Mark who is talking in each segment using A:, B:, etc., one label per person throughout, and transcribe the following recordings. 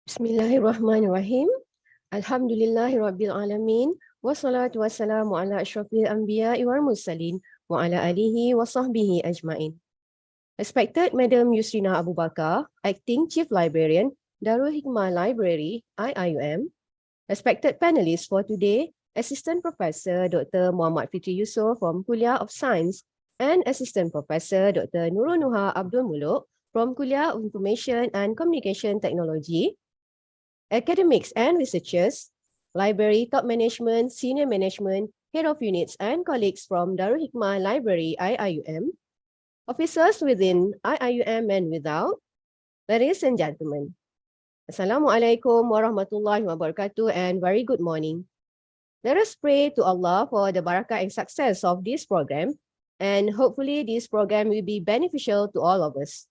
A: Bismillahirrahmanirrahim. Alhamdulillahirabbil alamin. Wassalatu wassalamu ala asyrafil anbiya'i wal mursalin wa ala alihi wa sahbihi ajmain. Respected Madam Yusrina Abu Bakar, Acting Chief Librarian, Darul Hikmah Library, IIUM. Respected panelists for today, Assistant Professor Dr. Muhammad Fitri Yusof from Kuliah of Science and Assistant Professor Dr. Nurul Nuha Abdul Molok from Kuliah of Information and Communication Technology. Academics and researchers, library top management, senior management, head of units and colleagues from Darul Hikmah Library IIUM, officers within IIUM and without, ladies and gentlemen. Assalamualaikum warahmatullahi wabarakatuh and very good morning. Let us pray to Allah for the barakah and success of this program, and hopefully this program will be beneficial to all of us.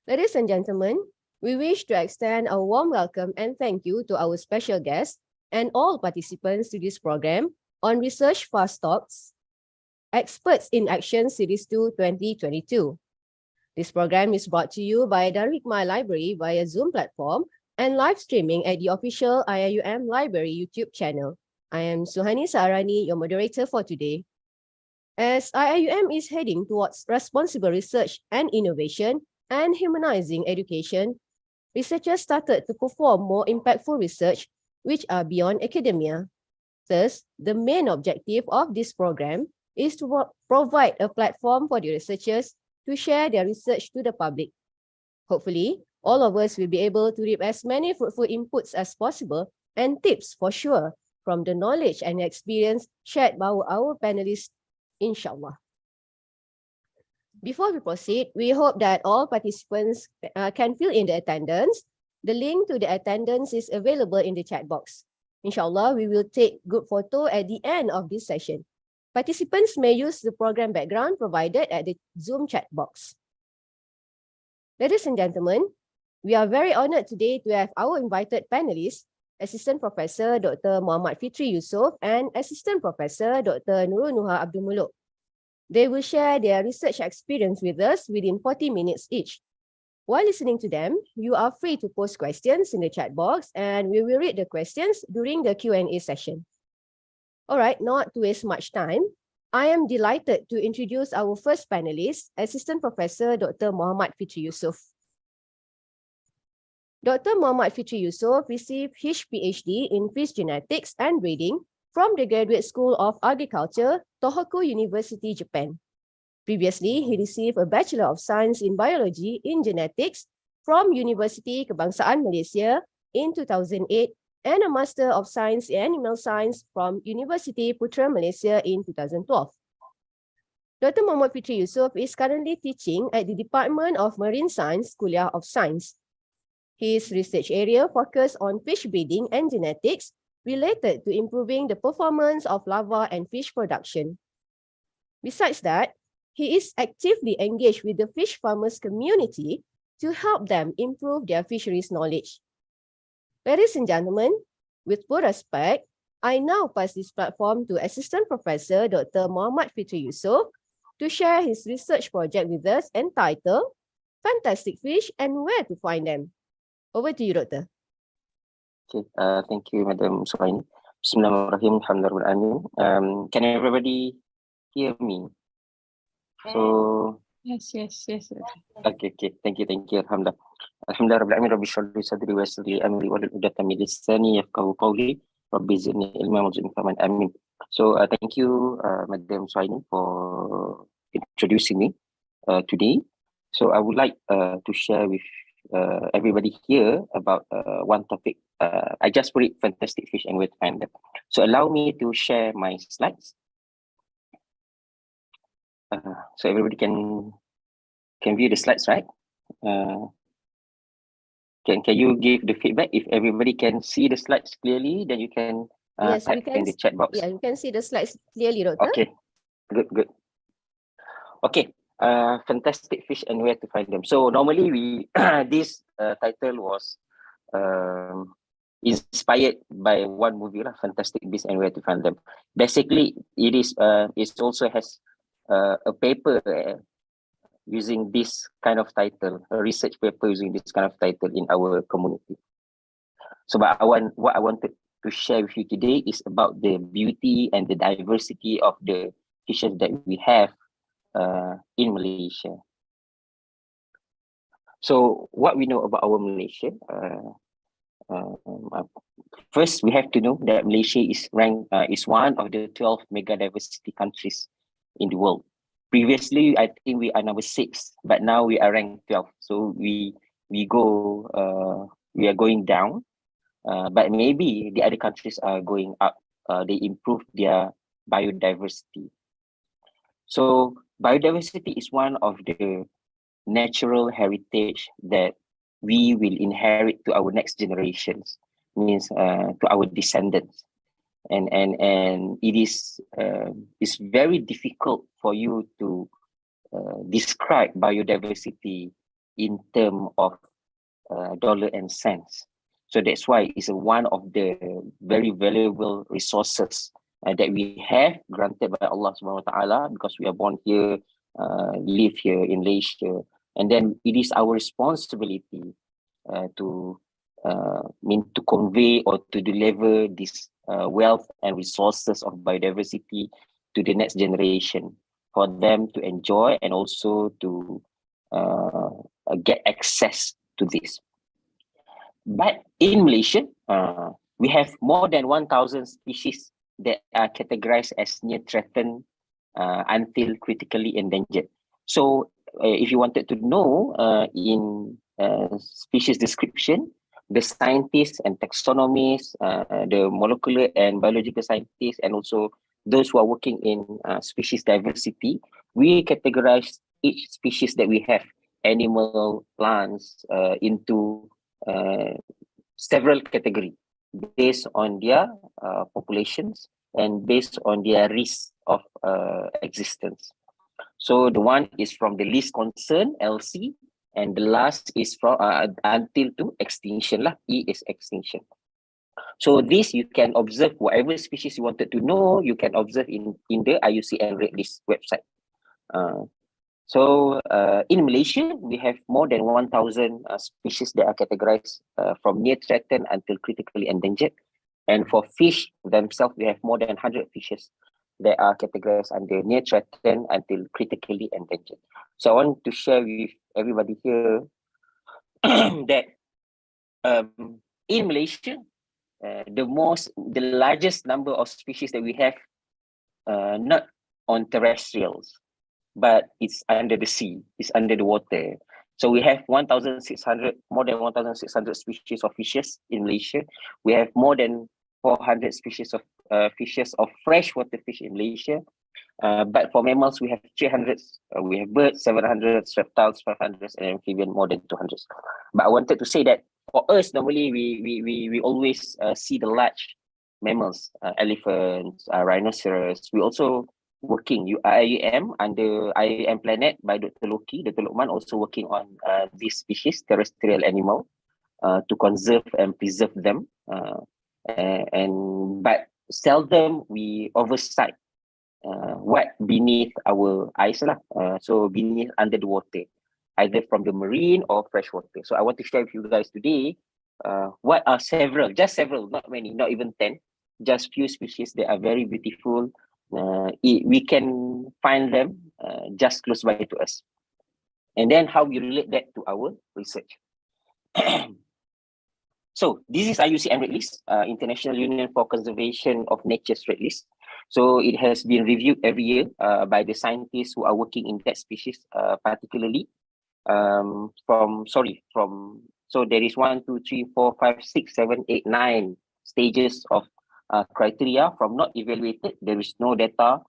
A: Ladies and gentlemen, we wish to extend a warm welcome and thank you to our special guests and all participants to this program on Research Fast Talks, Experts in Action Series 2 2022. This program is brought to you by Darul Hikmah Library via Zoom platform and live streaming at the official IIUM Library YouTube channel. I am Suhani Saarani, your moderator for today. As IIUM is heading towards responsible research and innovation and humanizing education, researchers started to perform more impactful research which are beyond academia. Thus, the main objective of this program is to provide a platform for the researchers to share their research to the public. Hopefully, all of us will be able to reap as many fruitful inputs as possible and tips for sure from the knowledge and experience shared by our panelists, inshallah. Before we proceed, we hope that all participants can fill in the attendance. The link to the attendance is available in the chat box. Inshallah, we will take group photo at the end of this session. Participants may use the program background provided at the Zoom chat box. Ladies and gentlemen, we are very honored today to have our invited panelists, Assistant Professor Dr. Muhammad Fitri Yusof and Assistant Professor Dr. Nurul Nuha Abdul Molok. They will share their research experience with us within 40 minutes each. While listening to them, you are free to post questions in the chat box and we will read the questions during the Q&A session. All right, not to waste much time, I am delighted to introduce our first panelist, Assistant Professor Dr. Muhammad Fitri Yusof. Dr. Muhammad Fitri Yusof received his PhD in fish genetics and breeding from the Graduate School of Agriculture, Tohoku University, Japan. Previously, he received a Bachelor of Science in Biology in Genetics from University Kebangsaan Malaysia in 2008 and a Master of Science in Animal Science from University Putra Malaysia in 2012. Dr. Muhammad Fitri Yusof is currently teaching at the Department of Marine Science, Kuliah of Science. His research area focuses on fish breeding and genetics related to improving the performance of larva and fish production. Besides that, he is actively engaged with the fish farmers community to help them improve their fisheries knowledge. Ladies and gentlemen, with full respect, I now pass this platform to Assistant Professor Dr. Muhammad Fitri Yusof to share his research project with us entitled Fantastic Fish and Where to Find Them. Over to you, Doctor.
B: Okay, thank you, Madam Suhani. Bismillahirrahmanirrahim. Alhamdulillah. Can everybody hear me? So
C: yes.
B: okay. Thank you. Alhamdulillah. Alhamdulillah rabbil alamin. Rabbi shrah li sadri wa yassir li amri wahlul 'uqdatam min lisani yafqahu qawli. Rabbi zidni ilman warzuqni fahman. Amin. So thank you, Madam Suhani, for introducing me today. So I would like to share with everybody here about one topic. I just put it fantastic fish and where to find them. So allow me to share my slides. So everybody can view the slides, right? Can you give the feedback if everybody can see the slides clearly? Then you can
A: Yes,
B: type in the chat box.
A: Yeah, you can see the slides clearly, Doctor.
B: Okay, good. Okay. Fantastic fish and where to find them. So normally we this title was inspired by one movie, Fantastic Beasts and Where to Find Them. Basically, it also has a paper using this kind of title, a research paper using this kind of title in our community. So what I wanted to share with you today is about the beauty and the diversity of the fishes that we have in Malaysia. So what we know about our Malaysia, first we have to know that Malaysia is ranked is one of the 12 mega diversity countries in the world. Previously, I think we are number 6, but now we are ranked 12. So we are going down, but maybe the other countries are going up. They improve their biodiversity. So biodiversity is one of the natural heritage that we will inherit to our next generations, means to our descendants. And it is it's very difficult for you to describe biodiversity in terms of dollar and cents. So that's why it's one of the very valuable resources that we have granted by Allah Subhanahu Wa Taala, because we are born here, live here in Malaysia, and then it is our responsibility to convey or to deliver this wealth and resources of biodiversity to the next generation, for them to enjoy and also to get access to this. But in Malaysia, we have more than 1,000 species that are categorized as near threatened until critically endangered. So if you wanted to know in species description, the scientists and taxonomists, the molecular and biological scientists, and also those who are working in species diversity, we categorize each species that we have, animal, plants, into several categories based on their populations and based on their risk of existence. So the one is from the least concern, LC, and the last is from until to extinction lah. E is extinction. So this you can observe whatever species you wanted to know, you can observe in the IUCN Red List website. So in Malaysia, we have more than 1,000 species that are categorized from near threatened until critically endangered. And for fish themselves, we have more than 100 fishes that are categorized under near threatened until critically endangered. So I want to share with everybody here that in Malaysia, the largest number of species that we have, not on terrestrials, but it's under the sea, it's under the water. So we have 1,600, more than 1,600 species of fishes in Malaysia. We have more than 400 species of fishes of freshwater fish in Malaysia. But for mammals, we have 300. We have birds, 700, reptiles, 500, and amphibian, more than 200. But I wanted to say that for us, normally we always see the large mammals, elephants, rhinoceros. We also working IIUM under IIUM Planet by Dr. Loki, Dr. Lokman, also working on these species, terrestrial animal, to conserve and preserve them. But seldom we oversight what beneath our eyes lah. So beneath, under the water, either from the marine or freshwater. So I want to share with you guys today what are several, just several, not many, not even 10, just few species that are very beautiful. We can find them just close by to us. And then how we relate that to our research. So this is IUCN Red List, International Union for Conservation of Nature's Red List. So it has been reviewed every year by the scientists who are working in that species, particularly so there is 1, 2, 3, 4, 5, 6, 7, 8, 9 stages of criteria. From not evaluated, there is no data.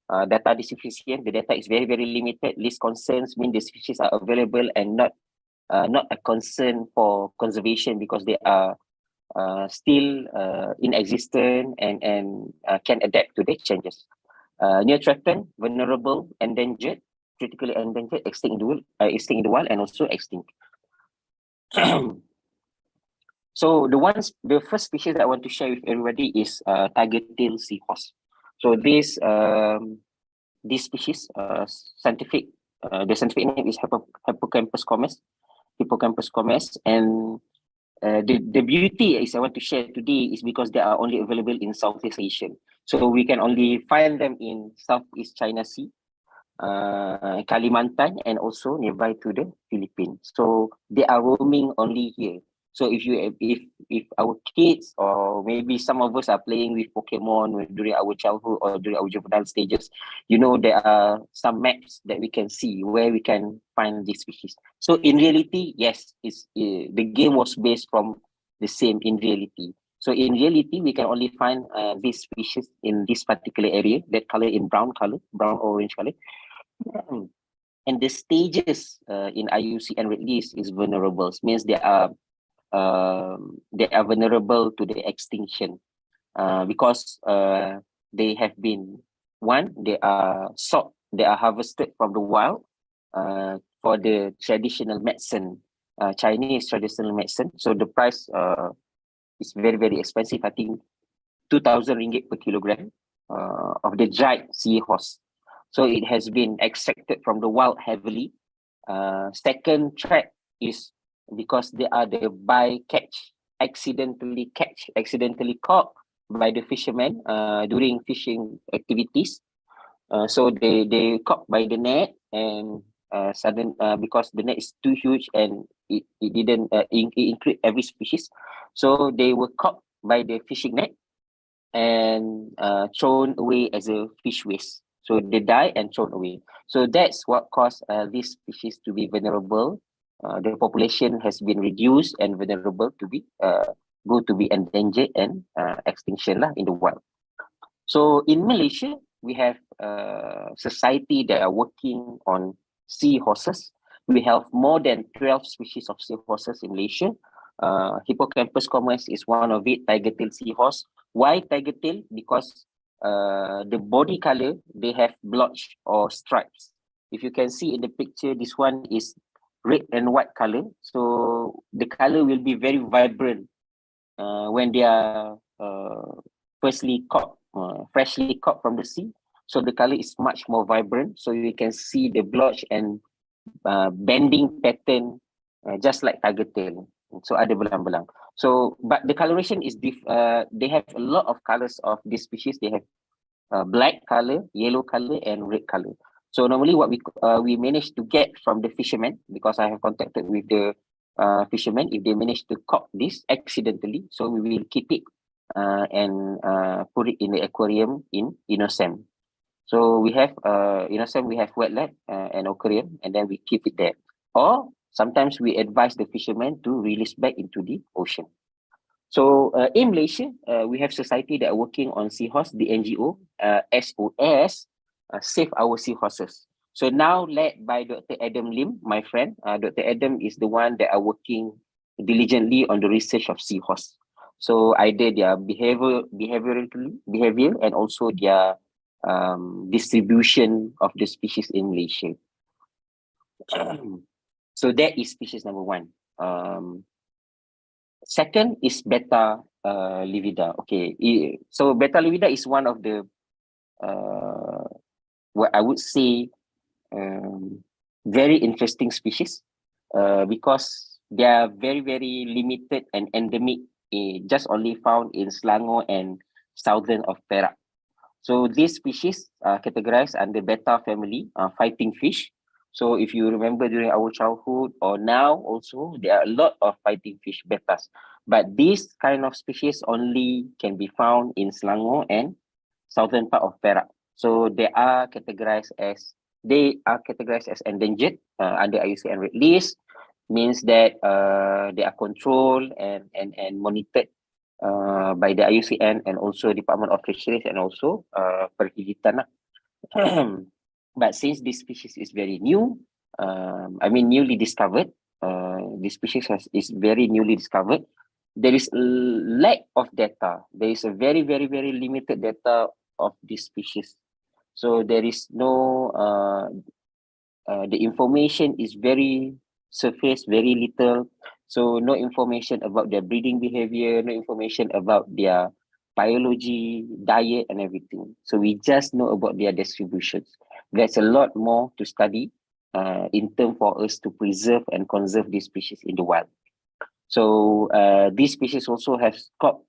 B: Data deficiency, the data is very, very limited. Least concerns mean the species are available and not a concern for conservation because they are still in existence and can adapt to the changes. Near threatened, vulnerable, endangered, critically endangered, extinct in the wild, and also extinct. So the first species that I want to share with everybody is tiger-tailed seahorse. So this species, scientific the scientific name is Hippocampus commes, and the beauty is I want to share today is because they are only available in Southeast Asia. So we can only find them in Southeast China Sea, Kalimantan, and also nearby to the Philippines. So they are roaming only here. So if our kids or maybe some of us are playing with Pokemon during our childhood or during our juvenile stages, you know, there are some maps that we can see where we can find these species. So in reality, yes, the game was based from the same in reality. So in reality, we can only find these species in this particular area, that color in brown orange color. And the stages in IUCN red list is vulnerable, means they are vulnerable to the extinction because they have been, one, they are sought, they are harvested from the wild for the traditional medicine, Chinese traditional medicine. So the price is very, very expensive. I think 2,000 ringgit per kilogram of the dried seahorse. So it has been extracted from the wild heavily. Second threat is because they are the bycatch, accidentally caught by the fishermen during fishing activities. So they caught by the net, and because the net is too huge and it didn't include every species. So they were caught by the fishing net and thrown away as a fish waste. So they die and thrown away. So that's what caused this species to be vulnerable. The population has been reduced and vulnerable to be endangered and extinction in the wild. So in Malaysia, we have society that are working on seahorses. We have more than 12 species of seahorses in Malaysia. Hippocampus commes is one of it, tiger-tail seahorse. Why tiger-tail? Because the body color, they have blotch or stripes. If you can see in the picture, this one is red and white color. So the color will be very vibrant when they are freshly caught from the sea. So the color is much more vibrant. So you can see the blotch and bending pattern just like tiger tail. So ada belang-belang. So but the coloration is they have a lot of colors of this species. They have black color, yellow color, and red color. So normally what we manage to get from the fishermen, because I have contacted with the fishermen, if they manage to caught this accidentally, so we will keep it and put it in the aquarium in Innocem. So we have Innocem, we have wet lab and aquarium, and then we keep it there. Or sometimes we advise the fishermen to release back into the ocean. So in Malaysia, we have society that are working on seahorse, the NGO, SOS, Save Our Seahorses. So now led by Dr. Adam Lim, my friend. Dr. Adam is the one that are working diligently on the research of seahorse. So either their behavior, and also their distribution of the species in Malaysia. So that is species number one. Second is beta livida. Okay, so beta livida is one of the what I would say very interesting species because they are very, very limited and endemic, just only found in Selangor and southern of Perak. So these species are categorized under beta family, fighting fish. So if you remember during our childhood or now also, there are a lot of fighting fish betas. But this kind of species only can be found in Selangor and southern part of Perak. So they are categorized as endangered under IUCN red list. Means that they are controlled and monitored by the IUCN and also Department of Fisheries and also Perhilitan. But since this species is very new, newly discovered, this species is very newly discovered, there is a lack of data. There is a very, very, very limited data of this species. So there is no, the information is very surface, very little. So no information about their breeding behavior, no information about their biology, diet, and everything. So we just know about their distributions. There's a lot more to study. in terms for us to preserve and conserve these species in the wild. So these species also have got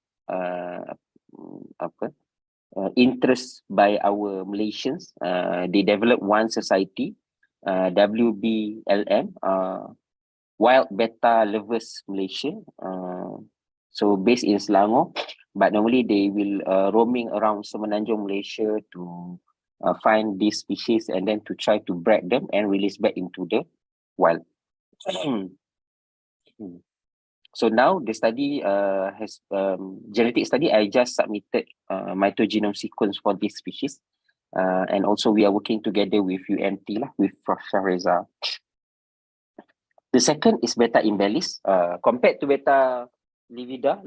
B: interest by our Malaysians. They developed one society, WBLM, Wild Beta Lovers Malaysia. So based in Selangor, but normally they will roaming around Semenanjung Malaysia to find these species and then to try to breed them and release back into the wild. So now the study has genetic study. I just submitted mitogenome sequence for this species, and also we are working together with UMT lah, with Prof. Reza. The second is beta embellis. Compared to beta livida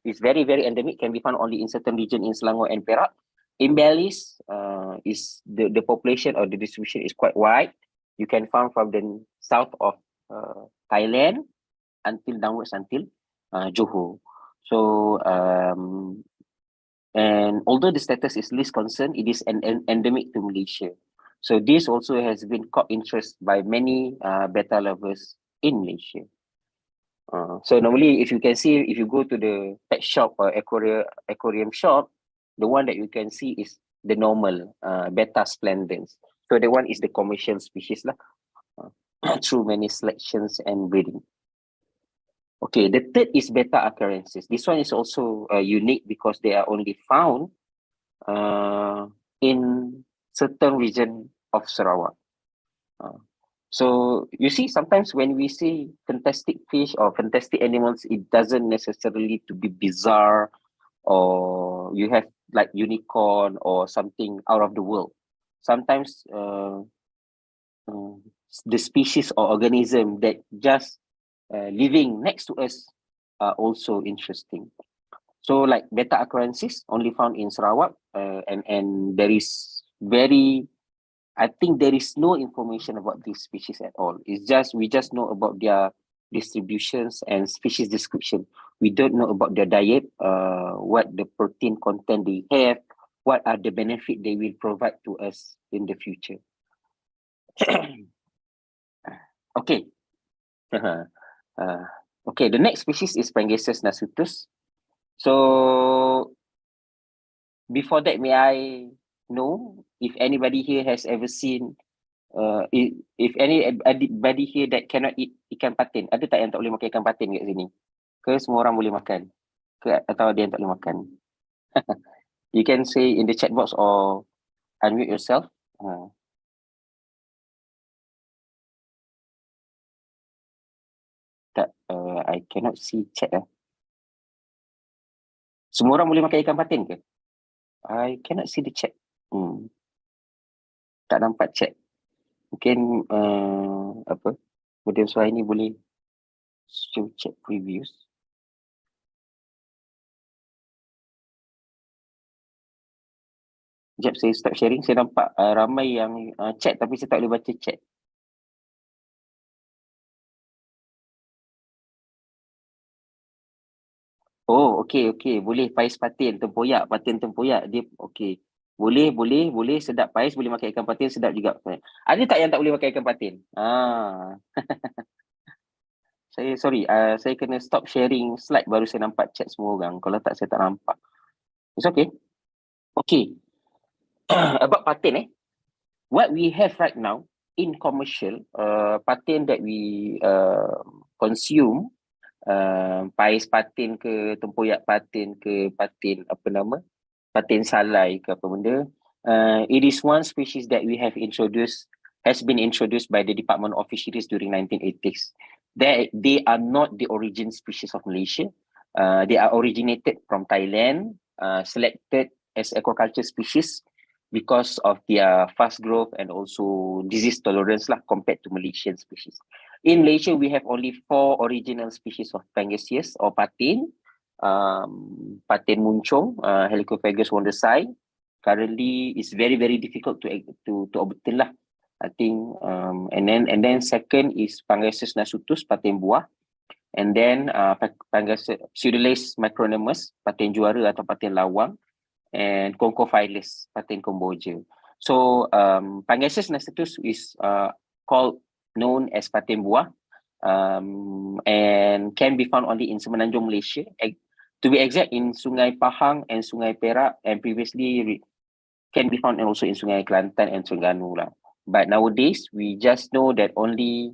B: is very endemic, can be found only in certain region in Selangor and Perak. Embellis is the population or the distribution is quite wide. You can find from the south of Thailand until downwards until Johor. So and although the status is least concern, it is an endemic to Malaysia. So this also has been caught interest by many beta lovers in Malaysia. So normally, if you can see, if you go to the pet shop or aquarium shop, the one that you can see is the normal beta splendens. So the one is the commercial species lah, through many selections and breeding. Okay, the third is beta occurrences. This one is also unique because they are only found in certain region of Sarawak. So you see, sometimes when we see fantastic fish or fantastic animals, it doesn't necessarily to be bizarre, or you have like unicorn or something out of the world. Sometimes the species or organism that just living next to us are also interesting. So like beta occurrences only found in Sarawak, and there is I think there is no information about these species at all. It's just, we just know about their distributions and species description. We don't know about their diet, what the protein content they have, what are the benefit they will provide to us in the future. Okay. Okay, the next species is Panellist nasutus. So before that, may I know if anybody here has ever seen if anybody here that cannot eat ikan patin? Ada tak yang tak boleh makan ikan patin kat sini? Ke semua orang boleh makan? Ke atau ada yang tak boleh makan? You can say in the chat box or unmute yourself. Tak, I cannot see chat lah. Semua orang boleh makan ikan patin ke? I cannot see the chat. Tak nampak chat. Mungkin apa? Model Suhani boleh show chat previews. Sekejap saya start sharing. Saya nampak ramai yang chat tapi saya tak boleh baca chat. Oh, okey. Boleh pais patin, tempoyak, patin tempoyak. Dia okey. Boleh. Sedap pais, boleh makan ikan patin, sedap juga. Ada tak yang tak boleh makan ikan patin? Saya kena stop sharing slide baru saya nampak chat semua orang. Kalau tak, saya tak nampak. It's okay. Okay. About patin, what we have right now in commercial, patin that we consume, pais patin ke, tempoyak patin ke, patin apa nama, patin salai ke apa benda, it is one species that we have has been introduced by the Department of Fisheries during 1980s. They are not the origin species of Malaysia. They are originated from Thailand, selected as aquaculture species because of their fast growth and also disease tolerance lah compared to Malaysian species. In Malaysia, we have only 4 original species of Panellist or patin. Patin muncung, Helicophagus wondersai. Currently, it's very difficult to obtain lah. I think, and then second is Panellist nasutus, patin buah, and then Pseudolais micronymus, patin juara atau patin lawang, and Conchophilus, patin Kemboja. So Panellist nassatus is known as patin buah, and can be found only in Semenanjung, Malaysia. To be exact, in Sungai Pahang and Sungai Perak, and previously can be found also in Sungai Kelantan and Terengganu lah. But nowadays, we just know that only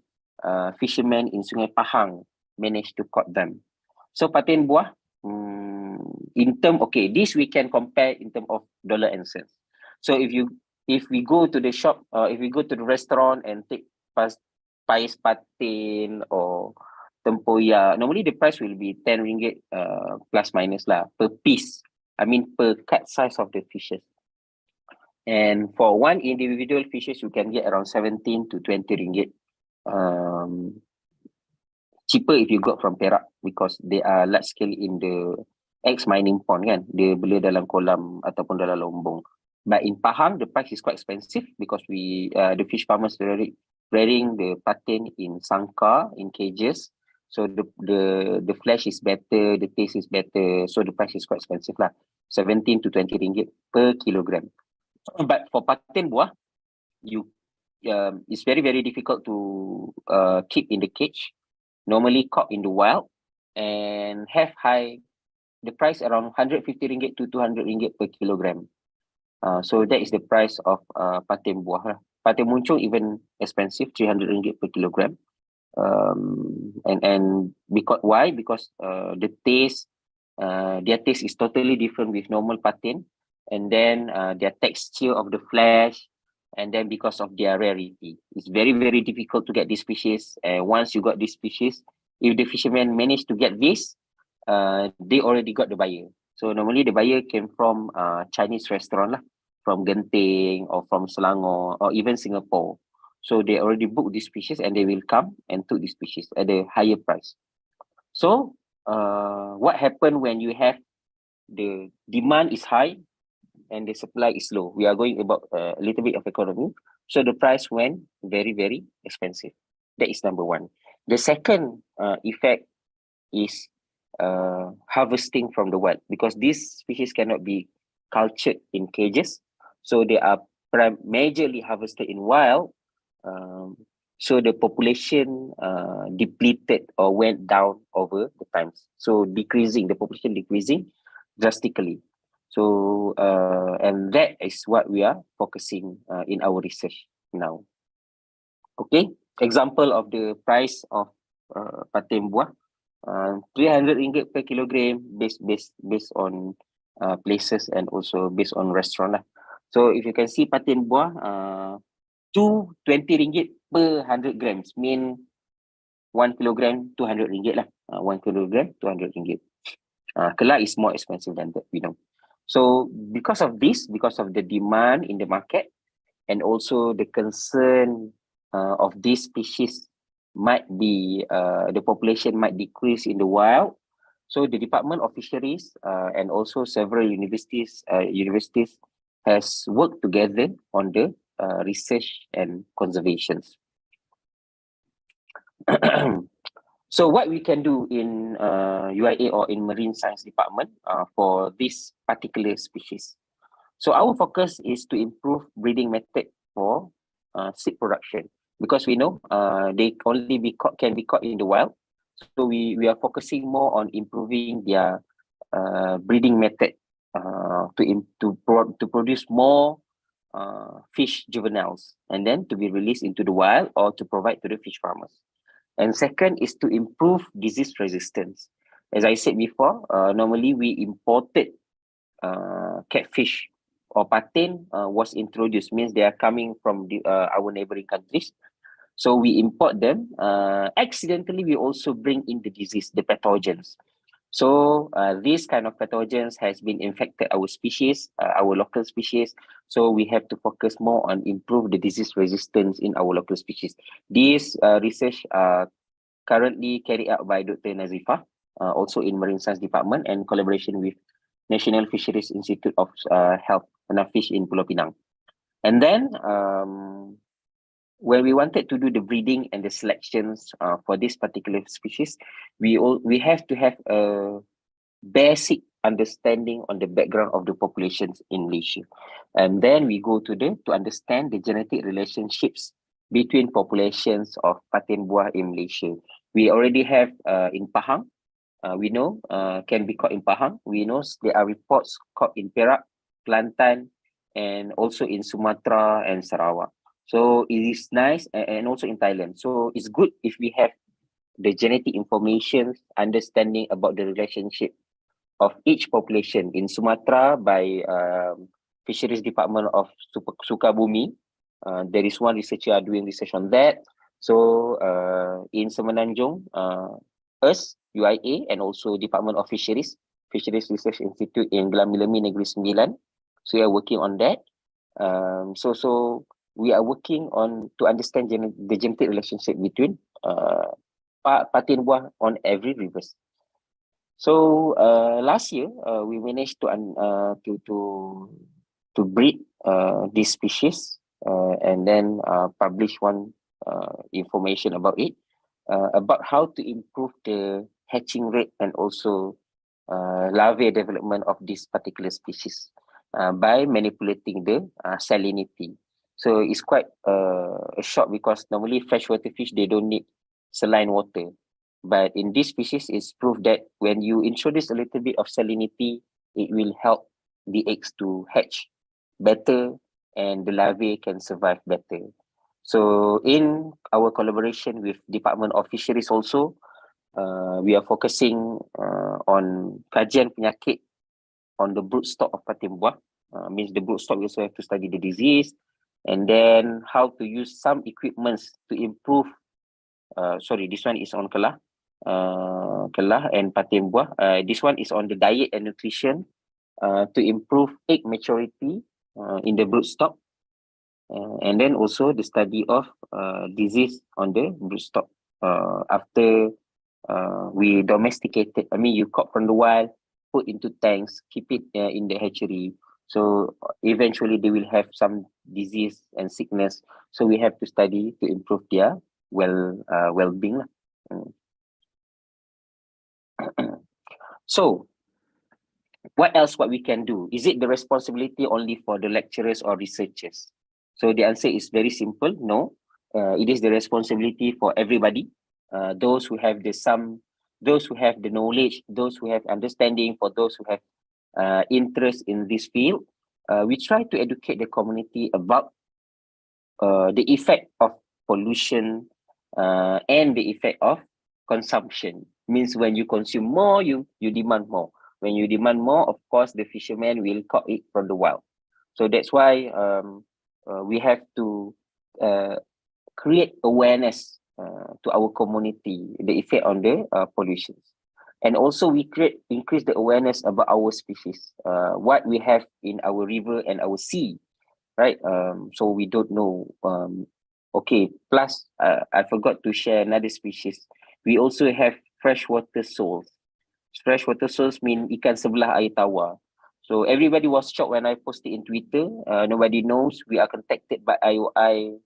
B: fishermen in Sungai Pahang managed to caught them. So patin buah, in term, okay, this we can compare in term of dollar and cents. So if we go to the shop, if we go to the restaurant and take pais patin or tempoyak, normally the price will be 10 ringgit plus minus lah per piece. I mean per cut size of the fishes. And for one individual fishes, you can get around 17 to 20 ringgit. Cheaper if you got from Perak, because they are large scale in the X mining pond kan. Dia bela dalam kolam ataupun dalam lombong. But in Pahang, the price is quite expensive because the fish farmers rearing the patin in sangkar, in cages. So the flesh is better, the taste is better. So the price is quite expensive lah. 17 to 20 ringgit per kilogram. But for patin buah, it's very, very difficult to keep in the cage. Normally caught in the wild and have the price around 150 ringgit to 200 ringgit per kilogram. So that is the price of patin buah. Patin muncung even expensive, 300 ringgit per kilogram. And because why? Because the taste, their taste is totally different with normal patin, and then their texture of the flesh, and then because of their rarity, it's very, very difficult to get this species. And once you got this species, if the fishermen manage to get this, they already got the buyer. So normally the buyer came from Chinese restaurant lah, from Genting or from Selangor or even Singapore. So they already booked this species and they will come and took this species at a higher price. So what happened when you have the demand is high and the supply is low? We are going about a little bit of economy. So the price went very, very expensive. That is number one. The second effect is harvesting from the wild, because these species cannot be cultured in cages. So they are majorly harvested in wild. So the population depleted or went down over the times. So the population decreasing drastically. So and that is what we are focusing in our research now. Okay, example of the price of patin buah, 300 ringgit per kilogram based on places and also based on restaurant lah. So if you can see patin buah, 20 ringgit per 100 grams, mean 1 kilogram 200 ringgit lah. 1 kilogram 200 ringgit. Kelak is more expensive than that, we know. So because of this, because of the demand in the market, and also the concern of this species might be, the population might decrease in the wild. So the Department of Fisheries and also several universities has worked together on the research and conservations. So what we can do in UIA or in Marine Science Department for this particular species. So our focus is to improve breeding method for seed production, because we know they only can be caught in the wild. So we are focusing more on improving their breeding method to produce more fish juveniles, and then to be released into the wild or to provide to the fish farmers. And second is to improve disease resistance. As I said before, normally we imported catfish or patin was introduced, means they are coming from our neighboring countries. So we import them. Accidentally, we also bring in the disease, the pathogens. So this kind of pathogens has been infected our species, our local species. So we have to focus more on improve the disease resistance in our local species. This research currently carried out by Dr. Nazifah, also in Marine Science Department, and collaboration with National Fisheries Institute of Health and Fish in Pulau Pinang. And then when we wanted to do the breeding and the selections for this particular species, we have to have a basic understanding on the background of the populations in Malaysia. And then we go to understand the genetic relationships between populations of patin buah in Malaysia. We already have in Pahang, we know can be caught in Pahang. We know there are reports caught in Perak, Kelantan, and also in Sumatra and Sarawak. So it is nice, and also in Thailand. So it's good if we have the genetic information, understanding about the relationship of each population. In Sumatra by Fisheries Department of Sukabumi, there is one researcher doing research on that. So in Semenanjung, us, UIA, and also Department of Fisheries Research Institute in Gelam-Milemi Negeri Sembilan. So we are working on that. So we are working on to understand the genetic relationship between patin buah on every rivers. So last year we managed to breed this species and then publish one information about it, about how to improve the hatching rate and also larvae development of this particular species by manipulating the salinity. So it's quite a shock because normally freshwater fish, they don't need saline water. But in this species, it's proved that when you introduce a little bit of salinity, it will help the eggs to hatch better and the larvae can survive better. So in our collaboration with Department of Fisheries also, we are focusing on kajian penyakit on the broodstock of patin buah. Means the broodstock, we also have to study the disease, and then how to use some equipments to improve. Sorry, this one is on kelah and patin buah. This one is on the diet and nutrition to improve egg maturity in the broodstock, and then also the study of disease on the broodstock after we domesticated. I mean, you caught from the wild, put into tanks, keep it in the hatchery. So eventually they will have some disease and sickness. So we have to study to improve their well-being. So what we can do? Is it the responsibility only for the lecturers or researchers? So the answer is very simple. No, it is the responsibility for everybody. Those who have the knowledge, those who have understanding, for those who have interest in this field. We try to educate the community about the effect of pollution and the effect of consumption. Means when you consume more, you demand more. When you demand more, of course, the fishermen will caught it from the wild. So that's why we have to create awareness to our community, the effect on the pollution. And also we increase the awareness about our species, what we have in our river and our sea, right? So we don't know. Okay, plus I forgot to share another species. We also have freshwater soles. Freshwater soles mean ikan sebelah air tawar. So everybody was shocked when I posted in Twitter. Nobody knows. We are contacted by IOI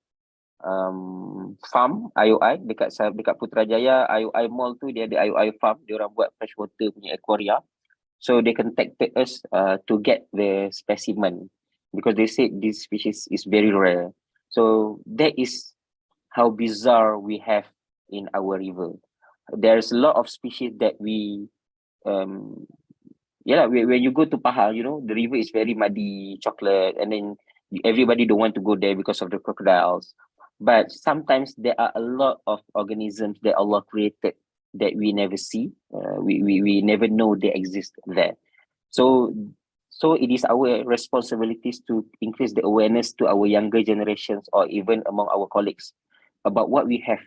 B: farm, IOI dekat Putrajaya. IOI mall tu dia ada IOI farm, dia orang buat freshwater punya aquaria. So they contacted us to get the specimen because they said this species is very rare. So that is how bizarre we have in our river. There's a lot of species that we when you go to Pahang, you know, the river is very muddy, chocolate, and then everybody don't want to go there because of the crocodiles. But sometimes there are a lot of organisms that Allah created that we never see. We never know they exist there. So it is our responsibilities to increase the awareness to our younger generations or even among our colleagues about what we have,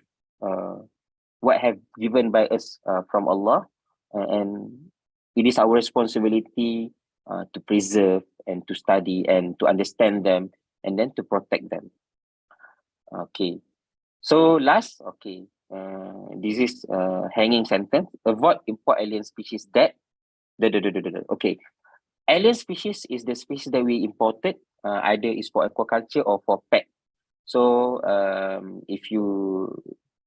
B: what have given by us from Allah, and it is our responsibility to preserve and to study and to understand them and then to protect them. Okay, so last, okay, this is hanging sentence. Avoid import alien species that. Okay, alien species is the species that we imported, either is for aquaculture or for pet. So if you,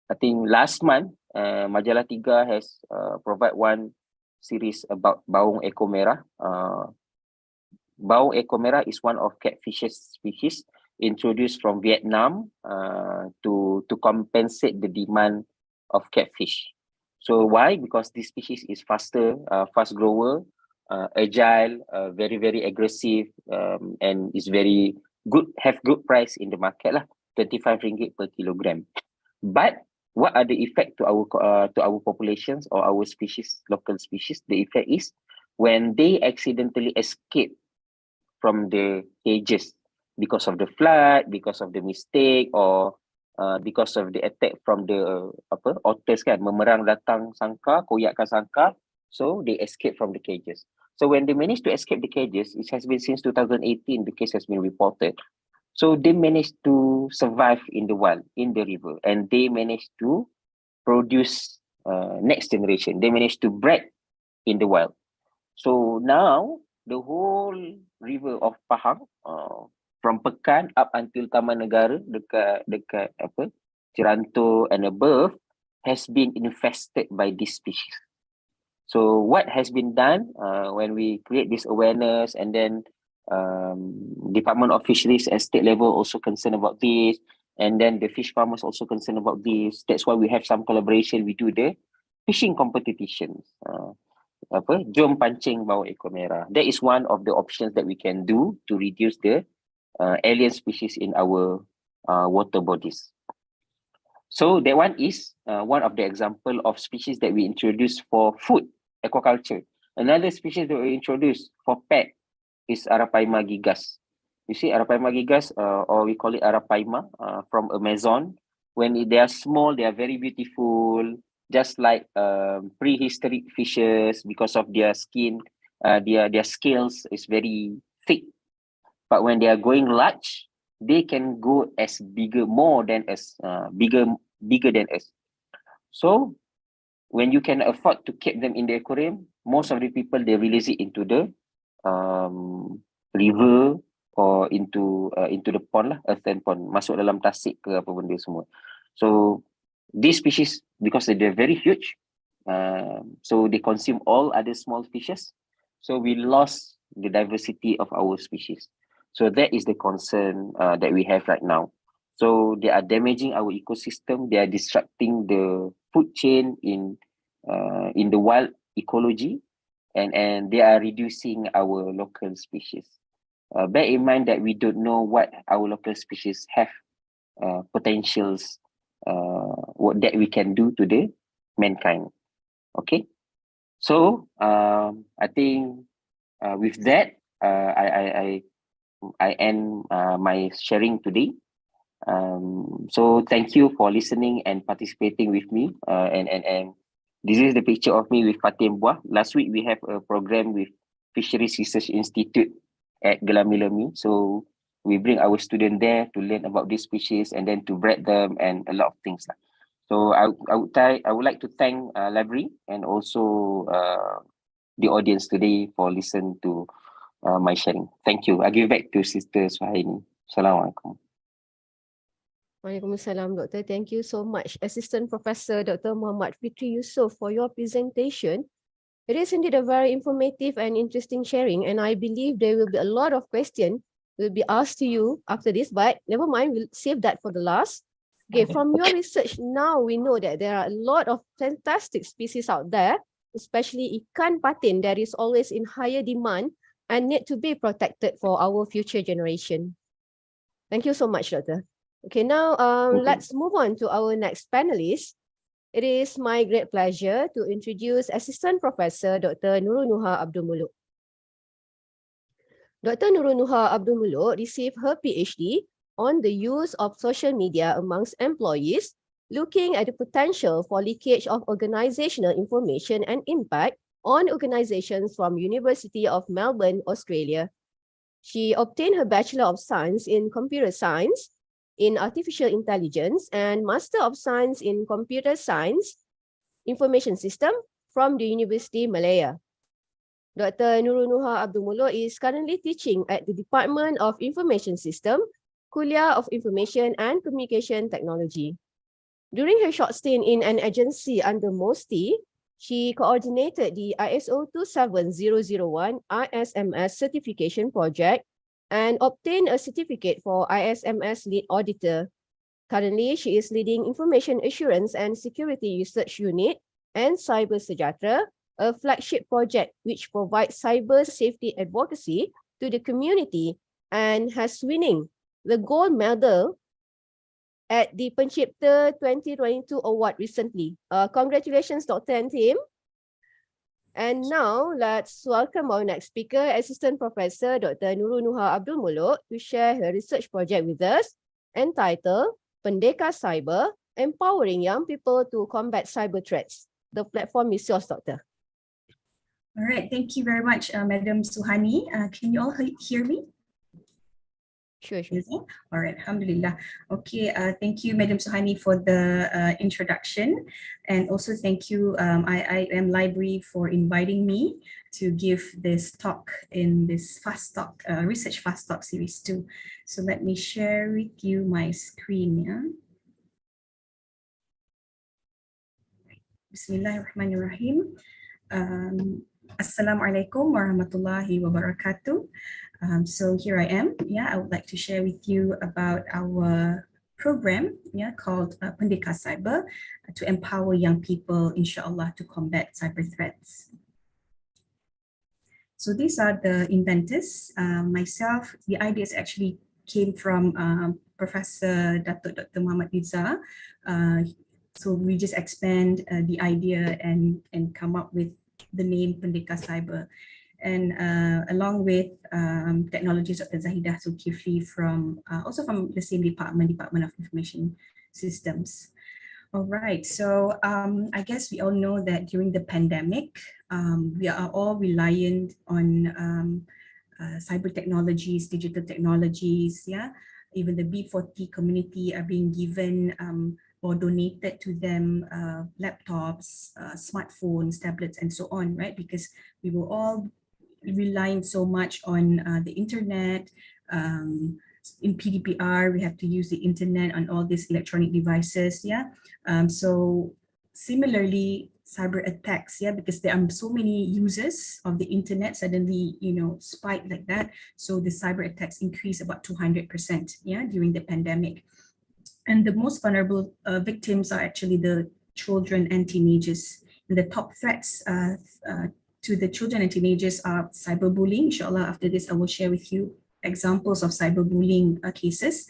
B: I think last month, Majalah 3 has provide one series about baung ekor merah. Baung ekor merah is one of catfishes species introduced from Vietnam to compensate the demand of catfish. So why? Because this species is faster, fast grower, agile, very aggressive, and is very good, have good price in the market lah, 25 ringgit per kilogram. But what are the effect to our populations or our species, local species? The effect is when they accidentally escape from the cages because of the flood, because of the mistake, or because of the attack from the otters kan, memerang datang sangkar, koyakkan sangkar, so they escape from the cages. So when they manage to escape the cages, it has been since 2018 the case has been reported. So they managed to survive in the wild, in the river, and they managed to produce next generation. They managed to breed in the wild. So now the whole river of Pahang, from Pekan up until Taman Negara, dekat Ciranto and above, has been infested by this species. So what has been done when we create this awareness, and then Department of Fisheries at state level also concerned about this, and then the fish farmers also concerned about this. That's why we have some collaboration. We do the fishing competitions. Jom pancing baung ekor merah. That is one of the options that we can do to reduce the alien species in our water bodies. So that one is one of the example of species that we introduced for food, aquaculture. Another species that we introduced for pet is Arapaima gigas. You see Arapaima gigas, or we call it Arapaima, from Amazon. When they are small, they are very beautiful, just like prehistoric fishes, because of their skin, their scales is very thick. But when they are going large, they can go as bigger, more than as bigger than us. So when you can afford to keep them in the aquarium, most of the people, they release it into the river or into the pond lah, earthen pond, masuk dalam tasik ke apa benda semua. So these species, because they're very huge, so they consume all other small fishes. So we lost the diversity of our species. So that is the concern that we have right now. So they are damaging our ecosystem. They are disrupting the food chain in the wild ecology, and they are reducing our local species. Bear in mind that we don't know what our local species have potentials, what that we can do to the mankind. Okay, so I think with that I end my sharing today. So thank you for listening and participating with me. And this is the picture of me with Fatim Buah. Last week we have a program with Fisheries Research Institute at Gelamilemi. So we bring our students there to learn about this species and then to breed them and a lot of things. So I would like to thank Library and also the audience today for listening to my sharing. Thank you. I give back to Sister Suhani. Assalamualaikum.
A: Waalaikumsalam, Doctor. Thank you so much, Assistant Professor Dr. Muhammad Fitri Yusof, for your presentation. It is indeed a very informative and interesting sharing, and I believe there will be a lot of questions will be asked to you after this, but never mind, we'll save that for the last. Okay, from your research, now we know that there are a lot of fantastic species out there, especially ikan patin that is always in higher demand and need to be protected for our future generation. Thank you so much, Doctor. Okay, now let's move on to our next panelist. It is my great pleasure to introduce Assistant Professor Dr. Nurul Nuha Abdul Molok. Dr. Nurul Nuha Abdul Molok received her PhD on the use of social media amongst employees, looking at the potential for leakage of organizational information and impact on organizations from University of Melbourne, Australia. She obtained her Bachelor of Science in Computer Science, in Artificial Intelligence, and Master of Science in Computer Science, Information System from the University Malaya. Dr. Nurul Nuha Abdul Molok is currently teaching at the Department of Information System, Kuliah of Information and Communication Technology. During her short stint in an agency under MOSTI, She coordinated the ISO 27001 ISMS certification project and obtained a certificate for ISMS lead auditor. Currently, she is leading Information Assurance and Security Research Unit and Cyber Sejahtera, a flagship project which provides cyber safety advocacy to the community and has winning the gold medal at the Pencipta 2022 award recently. Congratulations, Dr. and team. And now let's welcome our next speaker, Assistant Professor Dr. Nurul Nuha Abdul Molok, to share her research project with us entitled Pendekar Siber, Empowering Young People to Combat Cyber Threats. The platform is yours, Doctor.
C: All right, thank you very much, Madam Suhani. Can you all hear me?
A: Sure.
C: All right, Alhamdulillah. Okay, thank you, Madam Suhani, for the introduction. And also thank you, IIUM Library, for inviting me to give this talk in this Fast Talk, Research Fast Talk Series 2. So let me share with you my screen. Yeah? Bismillahirrahmanirrahim. Assalamualaikum warahmatullahi wabarakatuh. So here I am. Yeah, I would like to share with you about our program, called Pendekar Siber, to empower young people, inshallah, to combat cyber threats. So these are the inventors. Myself, the ideas actually came from Professor Dr. Muhammad Iza. So we just expand the idea and come up with the name Pendekar Siber. And along with technologies of Zahidah Zulkifli from also from the same Department of Information Systems. All right, so I guess we all know that during the pandemic, we are all reliant on cyber technologies, digital technologies, yeah. Even the B40 community are being given or donated to them laptops, smartphones, tablets, and so on, right? Because we were all relying so much on the internet. In PDPR, we have to use the internet on all these electronic devices, yeah. So similarly, cyber attacks, yeah, because there are so many users of the internet suddenly, spike like that. So the cyber attacks increase about 200%, yeah, during the pandemic. And the most vulnerable victims are actually the children and teenagers. And the top threats to the children and teenagers are cyberbullying. Inshallah, after this, I will share with you examples of cyberbullying cases.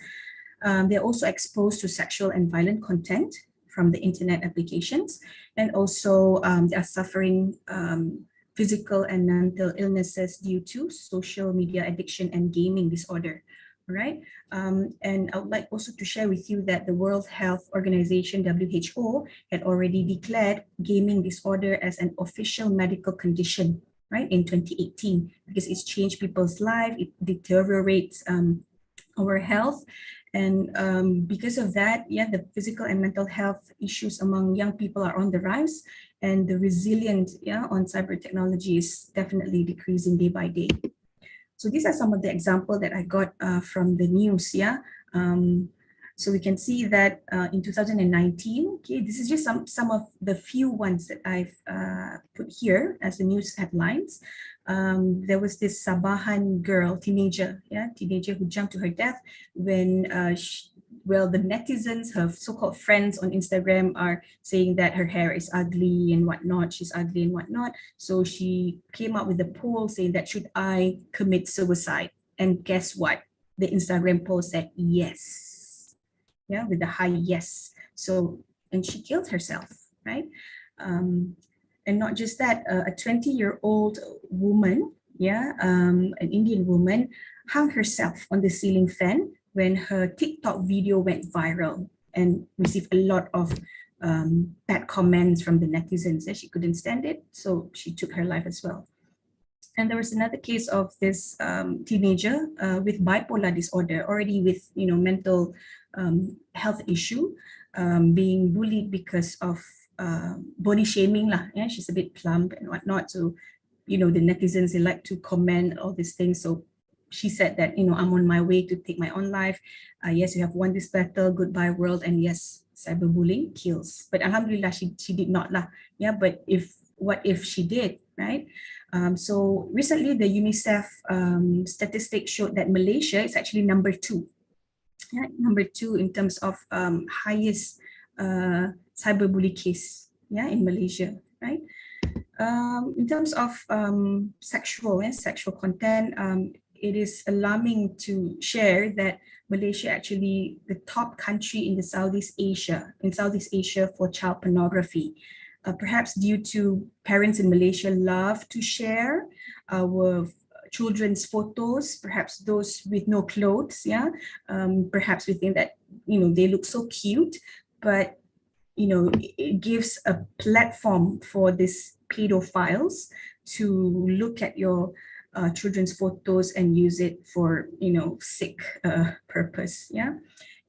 C: They're also exposed to sexual and violent content from the internet applications. And also they are suffering physical and mental illnesses due to social media addiction and gaming disorder. Right, and I would like also to share with you that the World Health Organization, WHO, had already declared gaming disorder as an official medical condition, right, in 2018, because it's changed people's life, it deteriorates our health, and because of that, yeah, the physical and mental health issues among young people are on the rise, and the resilience, yeah, on cyber technology is definitely decreasing day by day. So these are some of the examples that I got from the news, yeah. So we can see that in 2019, okay, this is just some of the few ones that I've put here as the news headlines. There was this Sabahan girl, teenager who jumped to her death when the netizens, her so-called friends on Instagram, are saying that her hair is ugly and whatnot, she's ugly and whatnot. So she came up with a poll saying that, should I commit suicide? And guess what? The Instagram post said yes, yeah, with a high yes. So, and she killed herself, right? And not just that, a 20-year-old woman, yeah, an Indian woman, hung herself on the ceiling fan when her TikTok video went viral and received a lot of bad comments from the netizens. She couldn't stand it, so she took her life as well. And there was another case of this teenager with bipolar disorder, already with mental health issue, being bullied because of body shaming lah. Yeah, she's a bit plump and whatnot. So the netizens, they like to comment all these things. So she said that, I'm on my way to take my own life. Yes, you have won this battle, goodbye world. And yes, cyberbullying kills. But alhamdulillah, she did not lah. Yeah, but what if she did, right? So recently the UNICEF statistics showed that Malaysia is actually number 2. Yeah, number 2 in terms of highest cyberbully case, yeah, in Malaysia, right? In terms of sexual content, it is alarming to share that Malaysia actually the top country in the Southeast Asia for child pornography. Perhaps due to parents in Malaysia love to share our children's photos, perhaps those with no clothes, yeah. Perhaps we think that, you know, they look so cute, but you know, it gives a platform for these pedophiles to look at your children's photos and use it for, you know, sick purpose, yeah.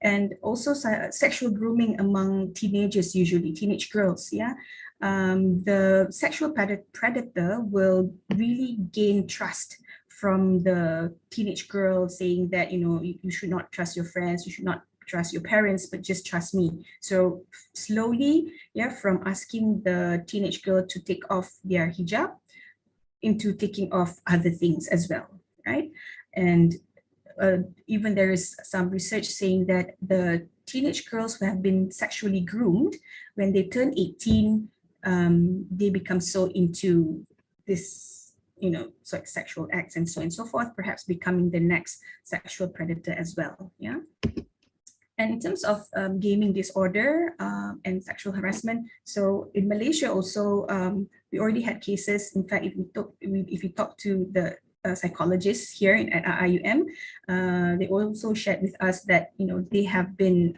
C: And also sexual grooming among teenagers, usually teenage girls, yeah. The sexual predator will really gain trust from the teenage girl, saying that, you know, you should not trust your friends, you should not trust your parents, but just trust me. So slowly, yeah, from asking the teenage girl to take off their hijab into taking off other things as well, right? And even there is some research saying that the teenage girls who have been sexually groomed, when they turn 18, they become so into this, you know, so sexual acts and so on and so forth, perhaps becoming the next sexual predator as well, yeah. And in terms of gaming disorder and sexual harassment, so in Malaysia also, we already had cases. In fact, if you talk to the psychologists here at IIUM, they also shared with us that, you know, they have been,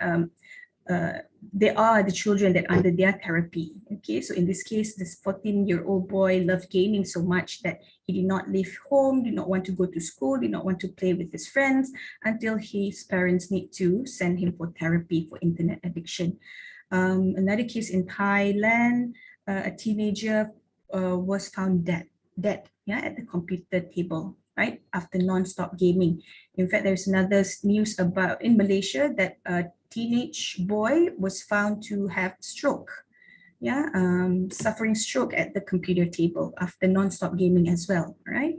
C: they are the children that under their therapy. Okay, so in this case, this 14-year-old boy loved gaming so much that he did not leave home, did not want to go to school, did not want to play with his friends until his parents need to send him for therapy for internet addiction. Another case in Thailand, a teenager was found dead, yeah, at the computer table, right, after non-stop gaming. In fact, there's another news about in Malaysia that a teenage boy was found to have stroke, yeah, suffering stroke at the computer table after non-stop gaming as well, right?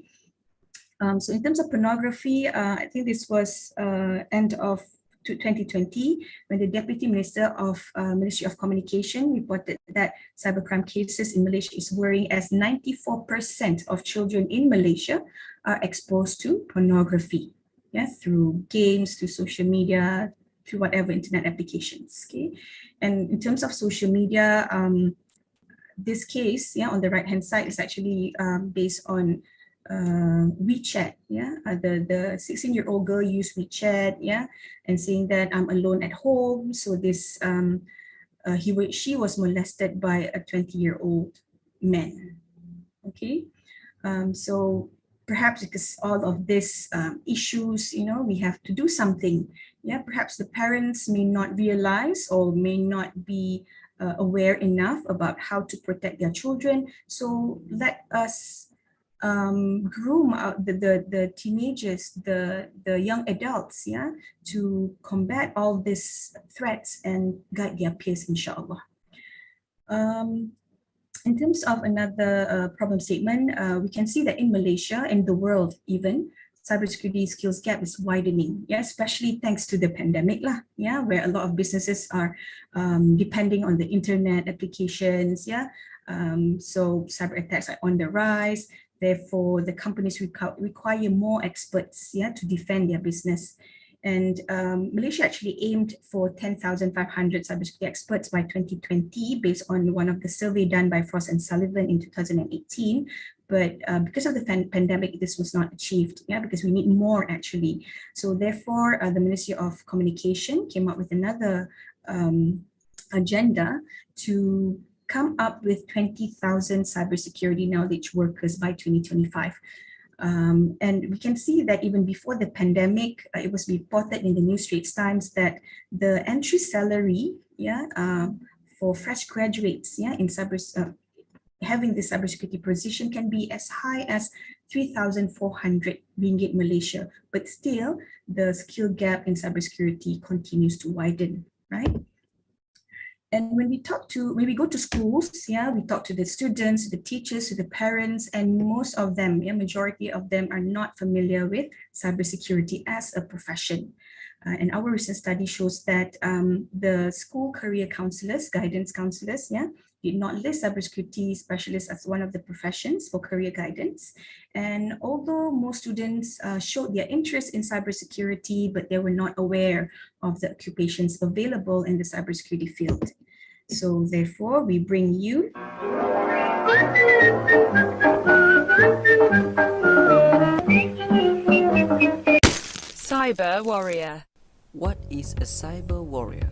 C: So in terms of pornography, I think this was end of 2020 when the Deputy Minister of Ministry of Communication reported that cybercrime cases in Malaysia is worrying, as 94% of children in Malaysia are exposed to pornography, yeah, through games, through social media, through whatever internet applications. Okay, and in terms of social media, this case, yeah, on the right hand side is actually based on WeChat, yeah. The 16-year-old girl used WeChat, yeah, and saying that I'm alone at home. So this she was molested by a 20-year-old man. Okay, so perhaps because all of these issues, you know, we have to do something. Yeah, perhaps the parents may not realize or may not be aware enough about how to protect their children. So let us groom out the teenagers, the young adults, yeah, to combat all these threats and guide their peers, inshallah. In terms of another problem statement, we can see that in Malaysia and the world even, cybersecurity skills gap is widening, yeah, especially thanks to the pandemic lah, yeah, where a lot of businesses are depending on the internet applications, yeah. So cyber attacks are on the rise. Therefore, the companies require more experts, yeah, to defend their business. And Malaysia actually aimed for 10,500 cybersecurity experts by 2020, based on one of the survey done by Frost and Sullivan in 2018. But because of the pandemic, this was not achieved, yeah, because we need more actually. So therefore, the Ministry of Communication came up with another agenda to come up with 20,000 cybersecurity knowledge workers by 2025. And we can see that even before the pandemic, it was reported in the New Straits Times that the entry salary, yeah, for fresh graduates, yeah, in having this cybersecurity position can be as high as 3,400 ringgit Malaysia, but still the skill gap in cybersecurity continues to widen, right? And when we go to schools, yeah, we talk to the students, to the teachers, to the parents, and most of them, yeah, majority of them are not familiar with cybersecurity as a profession. And our recent study shows that the school career counselors, guidance counselors, yeah, did not list cybersecurity specialists as one of the professions for career guidance. And although most students showed their interest in cybersecurity, but they were not aware of the occupations available in the cybersecurity field. So therefore, we bring you
D: Cyber Warrior.
E: What is a cyber warrior?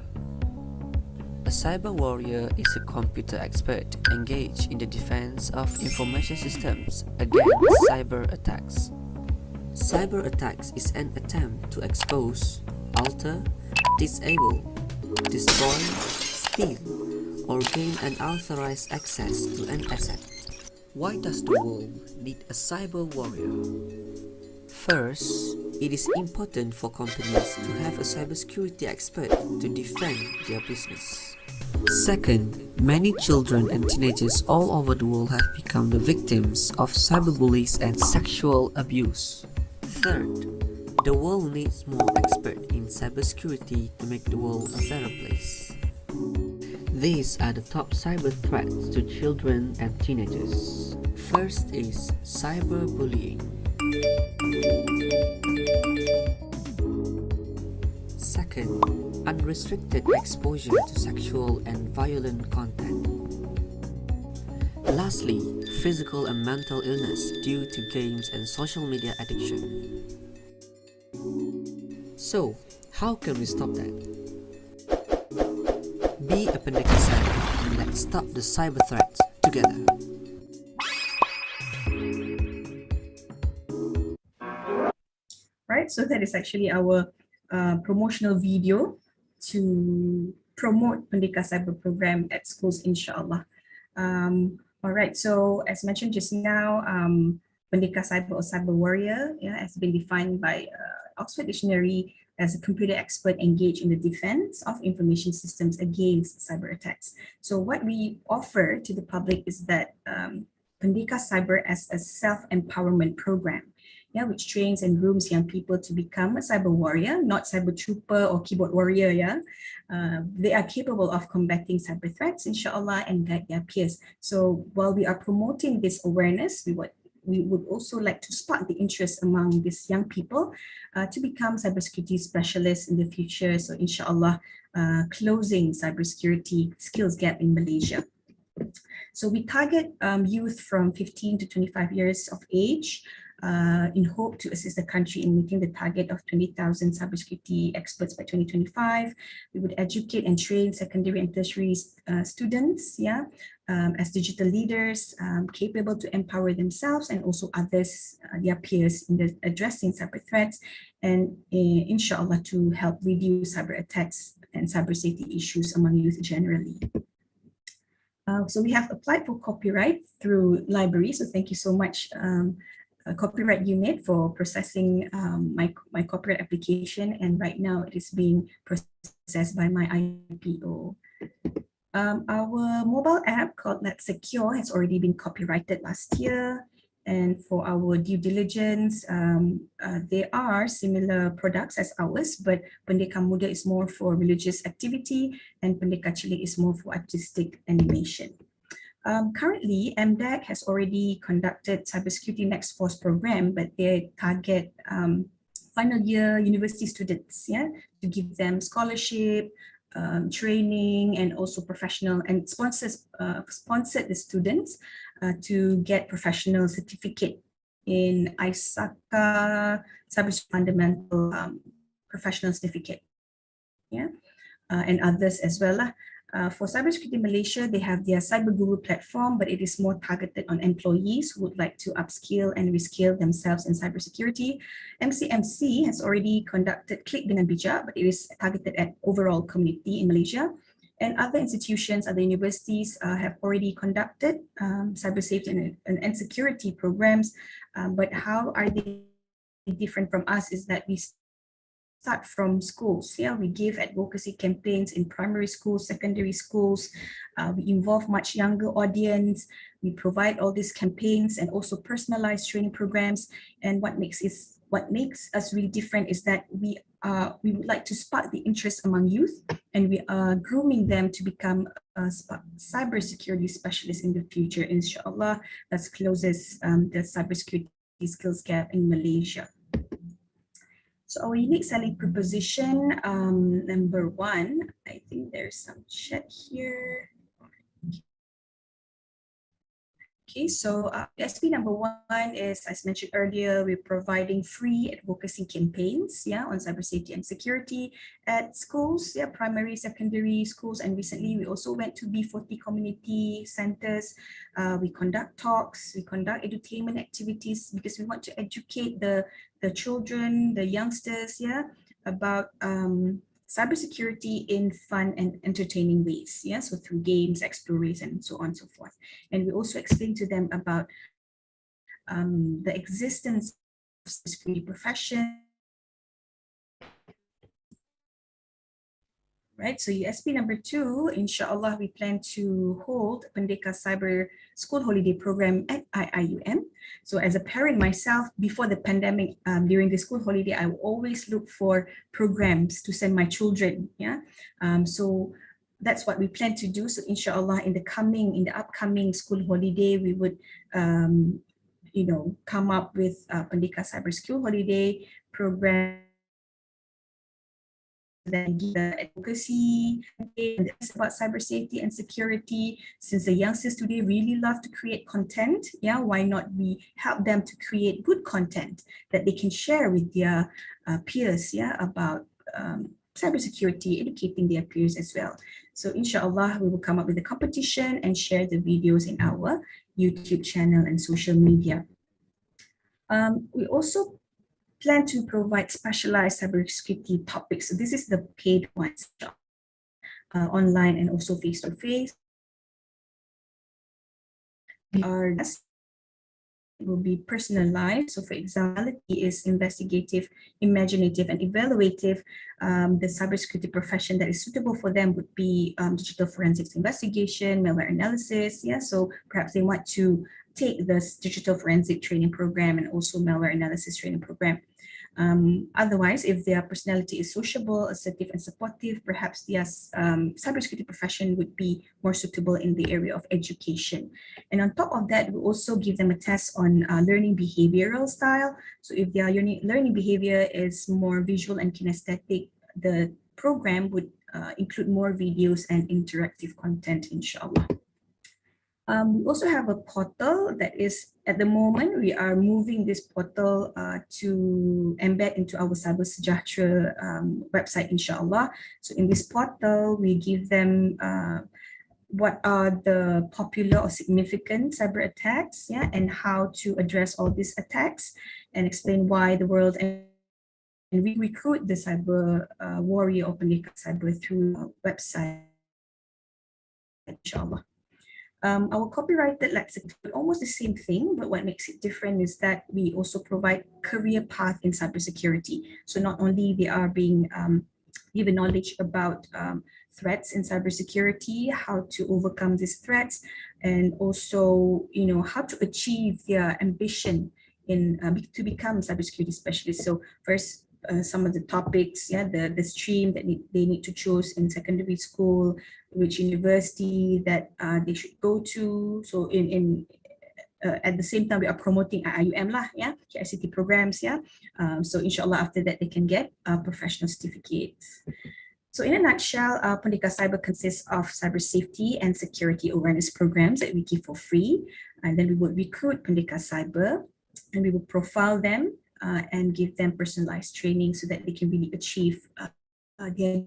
E: A cyber warrior is a computer expert engaged in the defense of information systems against cyber attacks. Cyber attacks is an attempt to expose, alter, disable, destroy, steal, or gain unauthorized access to an asset. Why does the world need a cyber warrior? First, it is important for companies to have a cybersecurity expert to defend their business. Second, many children and teenagers all over the world have become the victims of cyberbullies and sexual abuse. Third, the world needs more experts in cybersecurity to make the world a better place. These are the top cyber threats to children and teenagers. First is cyberbullying. Second, unrestricted exposure to sexual and violent content. Lastly, physical and mental illness due to games and social media addiction. So, how can we stop that? Be a Pendekar Siber and let's stop the cyber threats together.
C: Right, so that is actually our promotional video to promote Pendekar Siber program at schools, inshallah. All right, so as mentioned just now, Pendekar Siber or cyber warrior, yeah, has been defined by Oxford Dictionary as a computer expert engaged in the defense of information systems against cyber attacks. So what we offer to the public is that Pendekar Siber as a self-empowerment program, yeah, which trains and grooms young people to become a cyber warrior, not cyber trooper or keyboard warrior. Yeah, they are capable of combating cyber threats, inshallah, and guide their peers. So while we are promoting this awareness, we would also like to spark the interest among these young people to become cybersecurity specialists in the future. So inshallah, closing cybersecurity skills gap in Malaysia. So we target youth from 15 to 25 years of age in hope to assist the country in meeting the target of 20,000 cybersecurity experts by 2025. We would educate and train secondary and tertiary students, yeah, as digital leaders, capable to empower themselves and also others, their peers, in addressing cyber threats, and inshallah to help reduce cyber attacks and cyber safety issues among youth generally. So we have applied for copyright through library. So thank you so much, copyright unit, for processing my copyright application, and right now it is being processed by my IPO. Our mobile app called Let's Secure has already been copyrighted last year, and for our due diligence, there are similar products as ours, but Pendekar Muda is more for religious activity and Pendekar Cilik is more for artistic animation. Currently, MDAC has already conducted Cybersecurity Next Force program, but they target final year university students, yeah, to give them scholarship, training, and also professional, and sponsored the students to get professional certificate in ISACA Cybersecurity Fundamental Professional Certificate, yeah, and others as well. For Cybersecurity Malaysia, they have their Cyber Guru platform, but it is more targeted on employees who would like to upskill and reskill themselves in cybersecurity. MCMC has already conducted Klik Dengan Bijak, but it is targeted at overall community in Malaysia. And other institutions, other universities have already conducted cyber safety and security programs. But how are they different from us is that we start from schools. Yeah, we give advocacy campaigns in primary schools, secondary schools. We involve much younger audience. We provide all these campaigns and also personalized training programs. And what makes us really different is that we would like to spark the interest among youth, and we are grooming them to become a cybersecurity specialist in the future. Inshallah, that closes the cybersecurity skills gap in Malaysia. So our unique selling proposition, number one, I think there's some chat here. Okay, so USP number one is, as mentioned earlier, we're providing free advocacy campaigns, on cyber safety and security at schools, primary, secondary schools, and recently we also went to B40 community centers. We conduct talks, we conduct edutainment activities because we want to educate the children, the youngsters, about cybersecurity in fun and entertaining ways, so through games, exploration, and so on and so forth. And we also explain to them about the existence of security profession, right? So USP number two, inshallah, we plan to hold Pendekar Siber school holiday program at IIUM. So as a parent myself, before the pandemic, during the school holiday, I will always look for programs to send my children. So that's what we plan to do. So inshallah, in the upcoming school holiday, we would come up with Pendekar Siber school holiday program that give advocacy and about cyber safety and security. Since the youngsters today really love to create content, why not we help them to create good content that they can share with their peers, about cybersecurity, educating their peers as well. So inshallah, we will come up with a competition and share the videos in our YouTube channel and social media. We also plan to provide specialized cybersecurity topics. So this is the paid ones, online and also face-to-face. Will be personalized. So for example, is investigative, imaginative, and evaluative. The cybersecurity profession that is suitable for them would be digital forensics investigation, malware analysis. So perhaps they want to take this digital forensic training program and also malware analysis training program. Otherwise, if their personality is sociable, assertive, and supportive, perhaps their cybersecurity profession would be more suitable in the area of education. And on top of that, we also give them a test on learning behavioral style. So if their learning behavior is more visual and kinesthetic, the program would include more videos and interactive content, inshallah. We also have a portal that is, at the moment, we are moving this portal to embed into our Cyber Sejahtera website, inshallah. So in this portal, we give them what are the popular or significant cyber attacks, and how to address all these attacks, and explain why the world and we recruit the cyber warrior or Pendekar Siber through our website, inshallah. Our copyrighted lexicon, almost the same thing, but what makes it different is that we also provide career path in cybersecurity. So not only they are being given knowledge about threats in cybersecurity, how to overcome these threats, and also how to achieve their ambition in to become a cybersecurity specialist. So first, some of the topics, the stream that they need to choose in secondary school, which university that they should go to. So at the same time, we are promoting IIUM KICT programs, so inshallah after that they can get professional certificates. So in a nutshell, Pendekar Siber consists of cyber safety and security awareness programs that we give for free, and then we would recruit Pendekar Siber, and we will profile them and give them personalized training so that they can really achieve their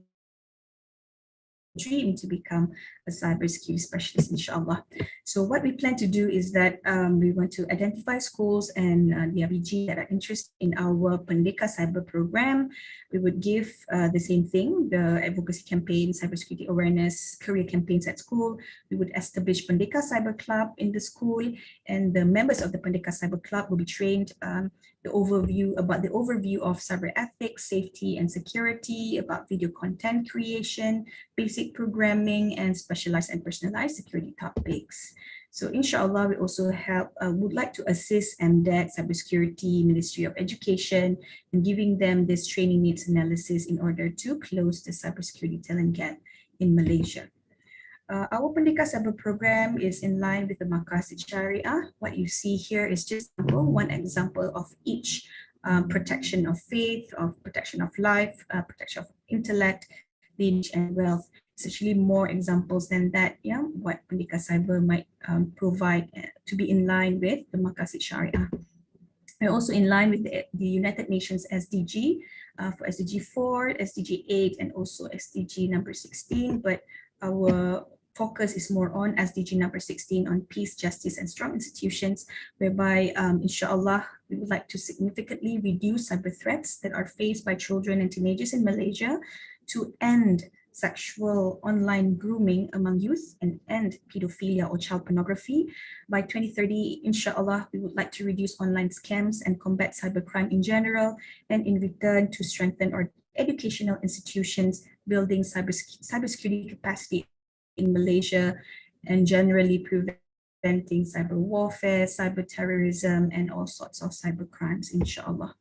C: dream to become a cybersecurity specialist, inshallah. So what we plan to do is that we want to identify schools and the RBG that are interested in our Pendekar Siber program. We would give the same thing, the advocacy campaign, cybersecurity awareness, career campaigns at school. We would establish Pendekar Siber Club in the school, and the members of the Pendekar Siber Club will be trained the overview of cyber ethics, safety and security, about video content creation, basic programming, and specialized and personalized security topics. So inshallah, we also would like to assist MDEC, Cybersecurity, Ministry of Education, in giving them this training needs analysis in order to close the cybersecurity talent gap in Malaysia. Our Pendekar Siber program is in line with the Maqasid Syariah. What you see here is just one example of each protection of faith, of protection of life, protection of intellect, lineage, and wealth. It's actually more examples than that, what Pendekar Siber might provide to be in line with the Maqasid Syariah. We're also in line with the United Nations SDG for SDG 4, SDG 8, and also SDG number 16, but our focus is more on SDG number 16 on peace, justice, and strong institutions, whereby, inshallah, we would like to significantly reduce cyber threats that are faced by children and teenagers in Malaysia, to end sexual online grooming among youth and end pedophilia or child pornography. By 2030, inshallah, we would like to reduce online scams and combat cybercrime in general, and in return to strengthen our educational institutions, building cybersecurity capacity in Malaysia, and generally preventing cyber warfare, cyber terrorism, and all sorts of cyber crimes, inshallah.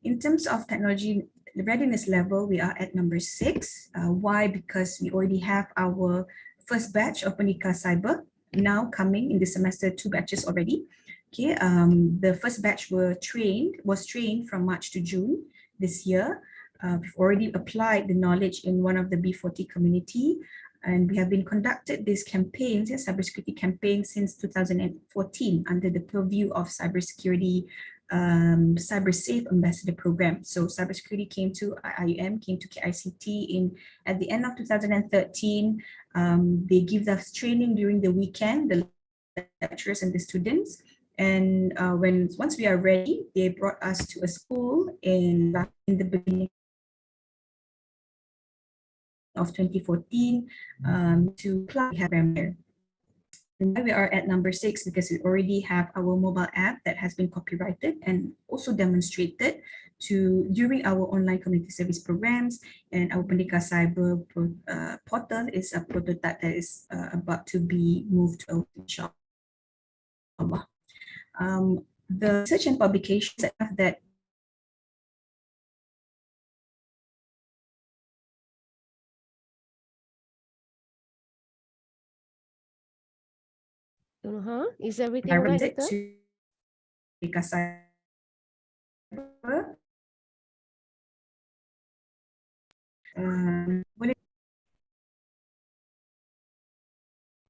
C: In terms of technology readiness level, we are at number 6. Why? Because we already have our first batch of Pendekar Siber now coming in the semester, 2 batches already. Okay, the first batch was trained from March to June this year. We've already applied the knowledge in one of the B40 community, and we have been conducted these campaigns, cybersecurity campaigns, since 2014 under the purview of cybersecurity Cyber Safe Ambassador Program. So cybersecurity came to IIUM, came to KICT at the end of 2013. They give us training during the weekend, the lecturers and the students. And once we are ready, they brought us to a school in the beginning of 2014 to apply here. And we are at number 6 because we already have our mobile app that has been copyrighted and also demonstrated during our online community service programs. And our Pendekar Siber portal is a prototype that is about to be moved to inshallah. The research and publications that
A: Nuha, is everything right, Doctor?
C: Pendekar Siber.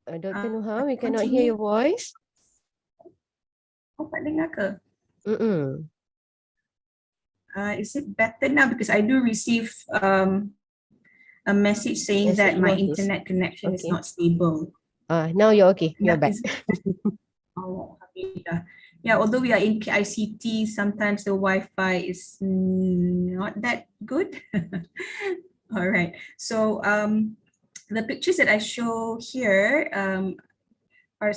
A: Dr. Nuha, we cannot hear your voice.
C: Oh, tak dengar ke? Is it better now? Because I do receive a message saying that my internet connection is not stable.
A: Now you're okay. You're back.
C: Oh, yeah, although we are in KICT, sometimes the Wi-Fi is not that good. All right. So the pictures that I show here are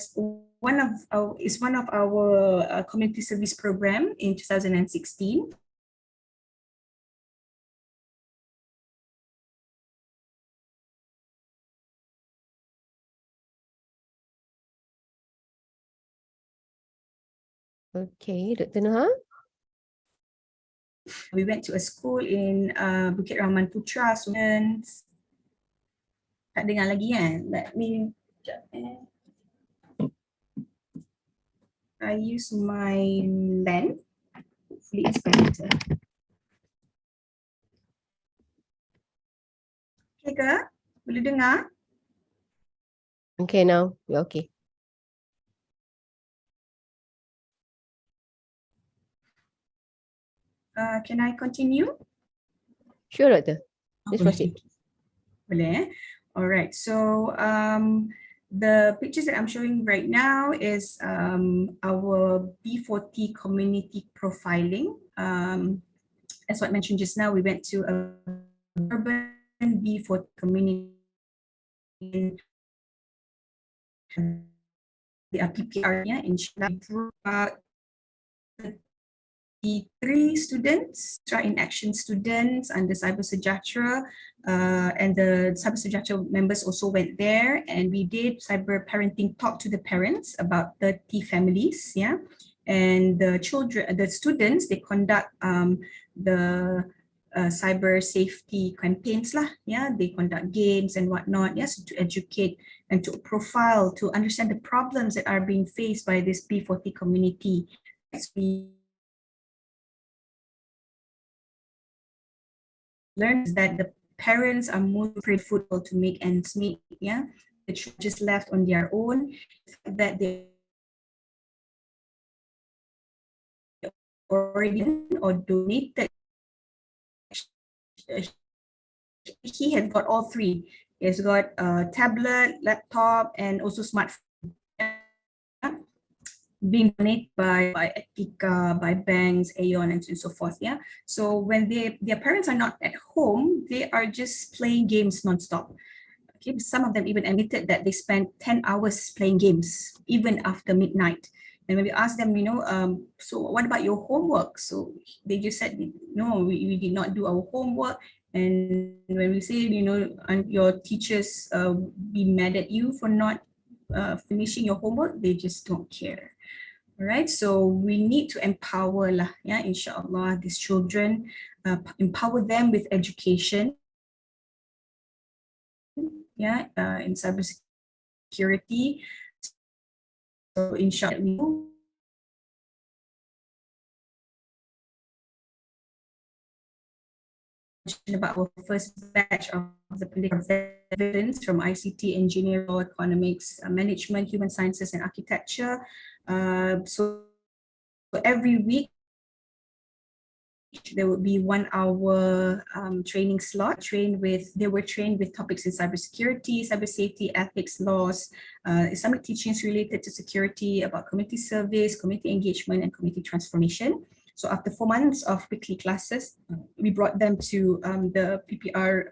C: one of our community service program in 2016.
A: Okay, Dr. Nuha.
C: We went to a school in Bukit Rahman Putra, students. Tak dengar lagi kan? Let me I use my LAN. Hopefully it's better. Okay ke? Boleh dengar?
A: Okay, now you're okay.
C: Can I continue?
A: Sure, Doctor. Please proceed.
C: Boleh. All right, so the pictures that I'm showing right now is our B40 community profiling. As what I mentioned just now, we went to a urban B40 community. The PPR in China. The 3 students, in action students under Cyber Sejahtera, and the Cyber Sejahtera members also went there, and we did cyber parenting talk to the parents, about 30 families, yeah. And the children, the students, they conduct the cyber safety campaigns lah, yeah. They conduct games and whatnot, yes, to educate and to profile, to understand the problems that are being faced by this P40 community. We learned that the parents are more football to make ends meet, yeah. The children just left on their own, that they already or donated. He has got all 3. He has got a tablet, laptop, and also smartphone, being donated by Etika, by banks, Aeon, and so forth. Yeah. So when their parents are not at home, they are just playing games nonstop. Okay. Some of them even admitted that they spend 10 hours playing games, even after midnight. And when we asked them, so what about your homework? So they just said, no, we did not do our homework. And when we say, your teachers be mad at you for not finishing your homework, they just don't care. All right, so we need to empower lah, yeah, inshallah, these children, empower them with education, yeah, in cybersecurity. So inshallah, about our first batch of the Pendekar Siber from ICT, engineering, economics, management, human sciences, and architecture. So every week there would be 1 hour training slot. They were trained with topics in cybersecurity, cyber safety, ethics, laws, Islamic teachings related to security, about community service, community engagement, and community transformation. So after 4 months of weekly classes, we brought them to the PPR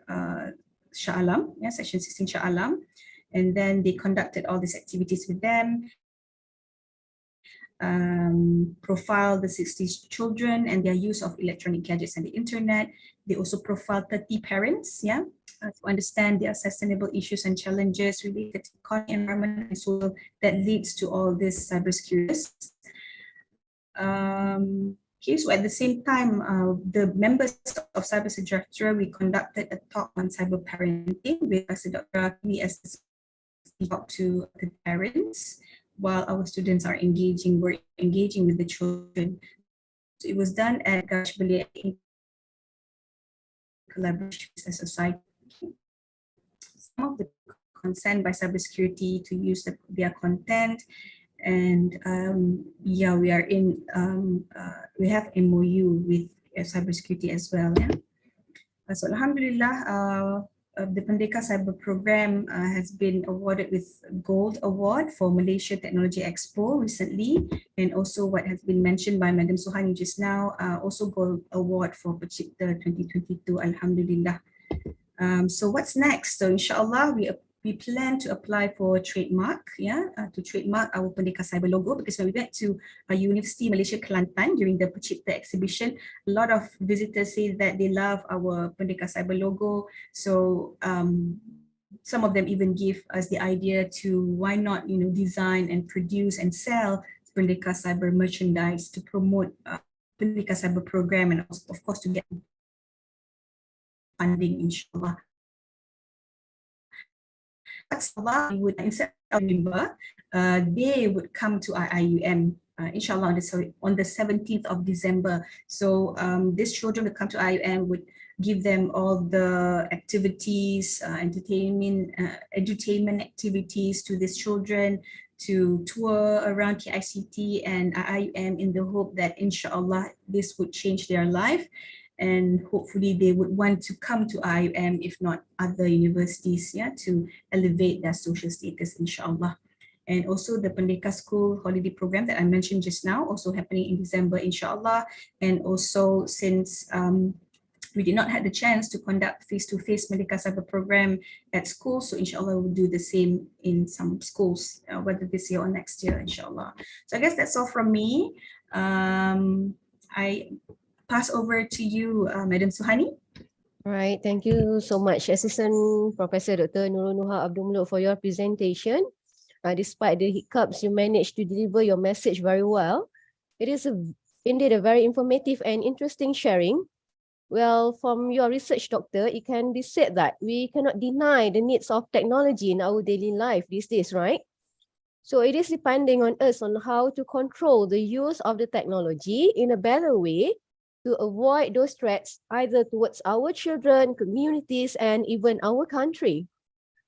C: ShareAlike, yeah, section 16 ShareAlike, and then they conducted all these activities with them. Profile the 60 children and their use of electronic gadgets and the internet. They also profile 30 parents, yeah, to understand their sustainable issues and challenges related to economy, environment, and so that leads to all this cybersecurity. Okay, so at the same time, the members of Cyber Sejahtera, we conducted a talk on cyber parenting with Dr. We as talk to the parents while our students are engaging with the children. So it was done at Gashbali in collaboration with society. Some of the consent by cybersecurity to use their content, and yeah, we are in we have MOU with cybersecurity as well. Yeah? So alhamdulillah, the Pendekar Siber program has been awarded with Gold Award for Malaysia Technology Expo recently, and also what has been mentioned by Madam Suhani just now, also Gold Award for PCIPTA 2022. Alhamdulillah. So what's next? So inshallah, we plan to apply for a trademark, yeah, to trademark our Pendekar Siber logo, because when we went to University Malaysia Kelantan during the PCIPTA exhibition, a lot of visitors say that they love our Pendekar Siber logo. So some of them even give us the idea to why not, design and produce and sell Pendekar Siber merchandise to promote Pendekar Siber program, and also, of course, to get funding, inshallah. Would instead of they would come to IIUM, inshallah, on the 17th of December. So these children would come to IIUM, would give them all the activities, entertainment activities to these children, to tour around KICT and IIUM in the hope that inshallah this would change their life. and hopefully they would want to come to IIUM, if not other universities, to elevate their social status, inshallah. And also the Pendekar School holiday program that I mentioned just now, also happening in December, inshallah. And also, since we did not have the chance to conduct face-to-face Pendekar Siber program at school, so inshallah we'll do the same in some schools, whether this year or next year, inshallah. So I guess that's all from me. I pass over to you, Madam Suhani.
A: All right, thank you so much, Assistant Professor Dr. Nurul Nuha Abdul, for your presentation. Despite the hiccups, you managed to deliver your message very well. It is indeed a very informative and interesting sharing. Well, from your research, Doctor, it can be said that we cannot deny the needs of technology in our daily life these days, right? So it is depending on us on how to control the use of the technology in a better way to avoid those threats either towards our children, communities, and even our country.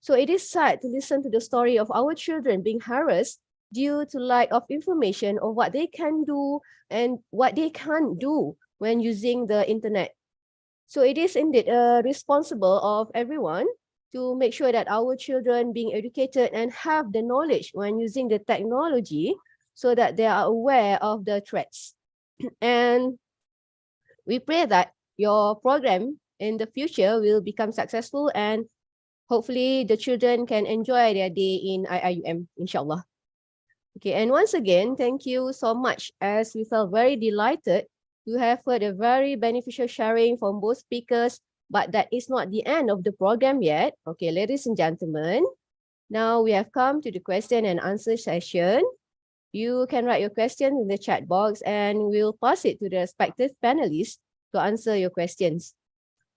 A: So it is sad to listen to the story of our children being harassed due to lack of information of what they can do and what they can't do when using the internet. So it is indeed responsible of everyone to make sure that our children being educated and have the knowledge when using the technology so that they are aware of the threats. And we pray that your program in the future will become successful and hopefully the children can enjoy their day in IIUM, inshallah. Okay, and once again, thank you so much, as we felt very delighted to have heard a very beneficial sharing from both speakers, but that is not the end of the program yet. Okay, ladies and gentlemen, now we have come to the question and answer session. You can write your question in the chat box and we'll pass it to the respective panelists to answer your questions.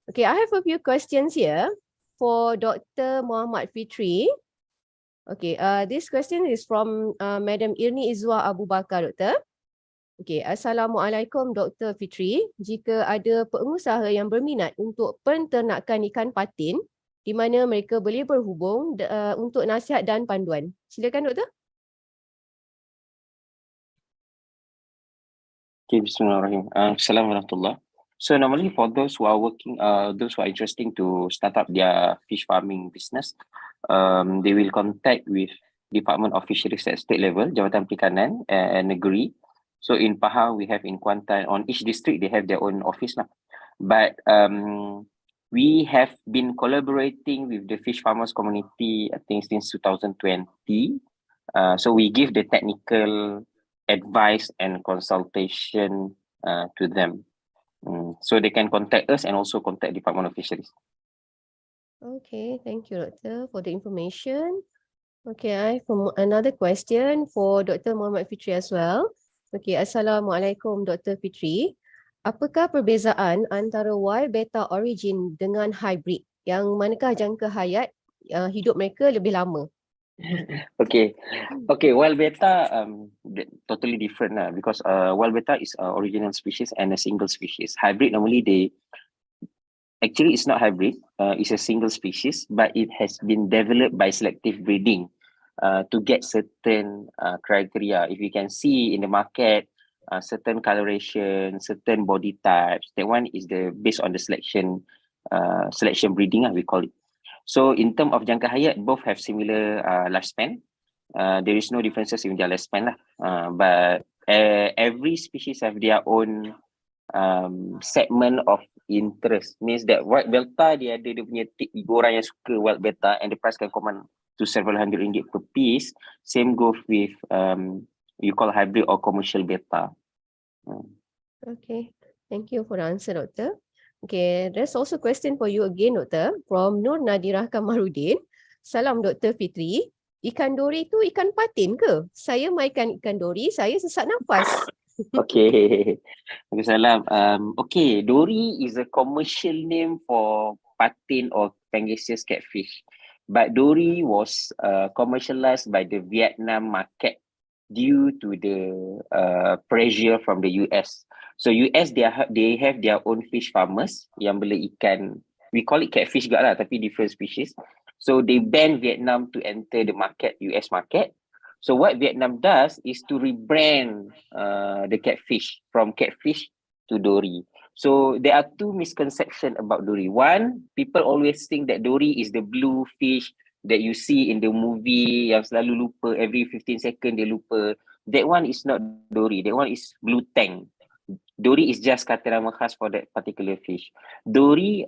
A: Okay, I have a few questions here for Dr. Muhammad Fitri. Okay, this question is from Madam Irni Izwa Abu Bakar, Doktor. Okay, Assalamualaikum Dr. Fitri. Jika ada pengusaha yang berminat untuk penternakan ikan patin, di mana mereka boleh berhubung untuk nasihat dan panduan. Silakan, Doktor.
B: Okay, bismillahirrahmanirrahim. Assalamualaikum warahmatullahi. So normally for those who are working, those who are interested to start up their fish farming business, they will contact with Department of Fisheries at state level, Jabatan Perikanan and Negeri. So in Pahang, we have in Kuantan, on each district, they have their own office now. But we have been collaborating with the fish farmers community, I think since 2020. So we give the technical advice and consultation to them. So they can contact us and also contact Department of Fisheries.
A: Okay, thank you, Doctor, for the information. Okay, I have another question for Dr. Muhammad Fitri as well. Okay, Assalamualaikum Dr. Fitri. Apakah perbezaan antara wild beta origin dengan hybrid? Yang manakah jangka hayat hidup mereka lebih lama?
B: Okay, wild beta totally different because wild beta is original species and a single species. Hybrid normally actually it's not hybrid, it's a single species, but it has been developed by selective breeding to get certain criteria. If you can see in the market, certain coloration, certain body types, that one is based on the selection breeding, we call it. So in terms of jangka hayat, both have similar lifespan. There is no differences in their lifespan but every species have their own segment of interest. Means that wild beta dia punya orang yang suka wild beta and the price can command to several hundred ringgit per piece. Same goes with you call hybrid or commercial beta.
A: Okay, thank you for the answer, Doctor. Okay, there's also a question for you again, Doktor, from Nur Nadirah Kamarudin. Salam Dr. Fitri. Ikan dori tu ikan patin ke? Saya makan ikan dori, saya sesak nafas.
B: Okay. Salam. Okay, dori is a commercial name for patin or Pangasius catfish. But dori was commercialized by the Vietnam market due to the pressure from the US. So US they have their own fish farmers yang beli ikan, we call it catfish juga lah, tapi different species. So they ban Vietnam to enter the market, US market. So what Vietnam does is to rebrand the catfish from catfish to dory. So there are two misconceptions about Dory. One, people always think that Dory is the blue fish that you see in the movie yang selalu lupa, every 15 seconds dia lupa. That one is not Dory. That one is blue tank. Dory is just kata nama khas for that particular fish. Dory,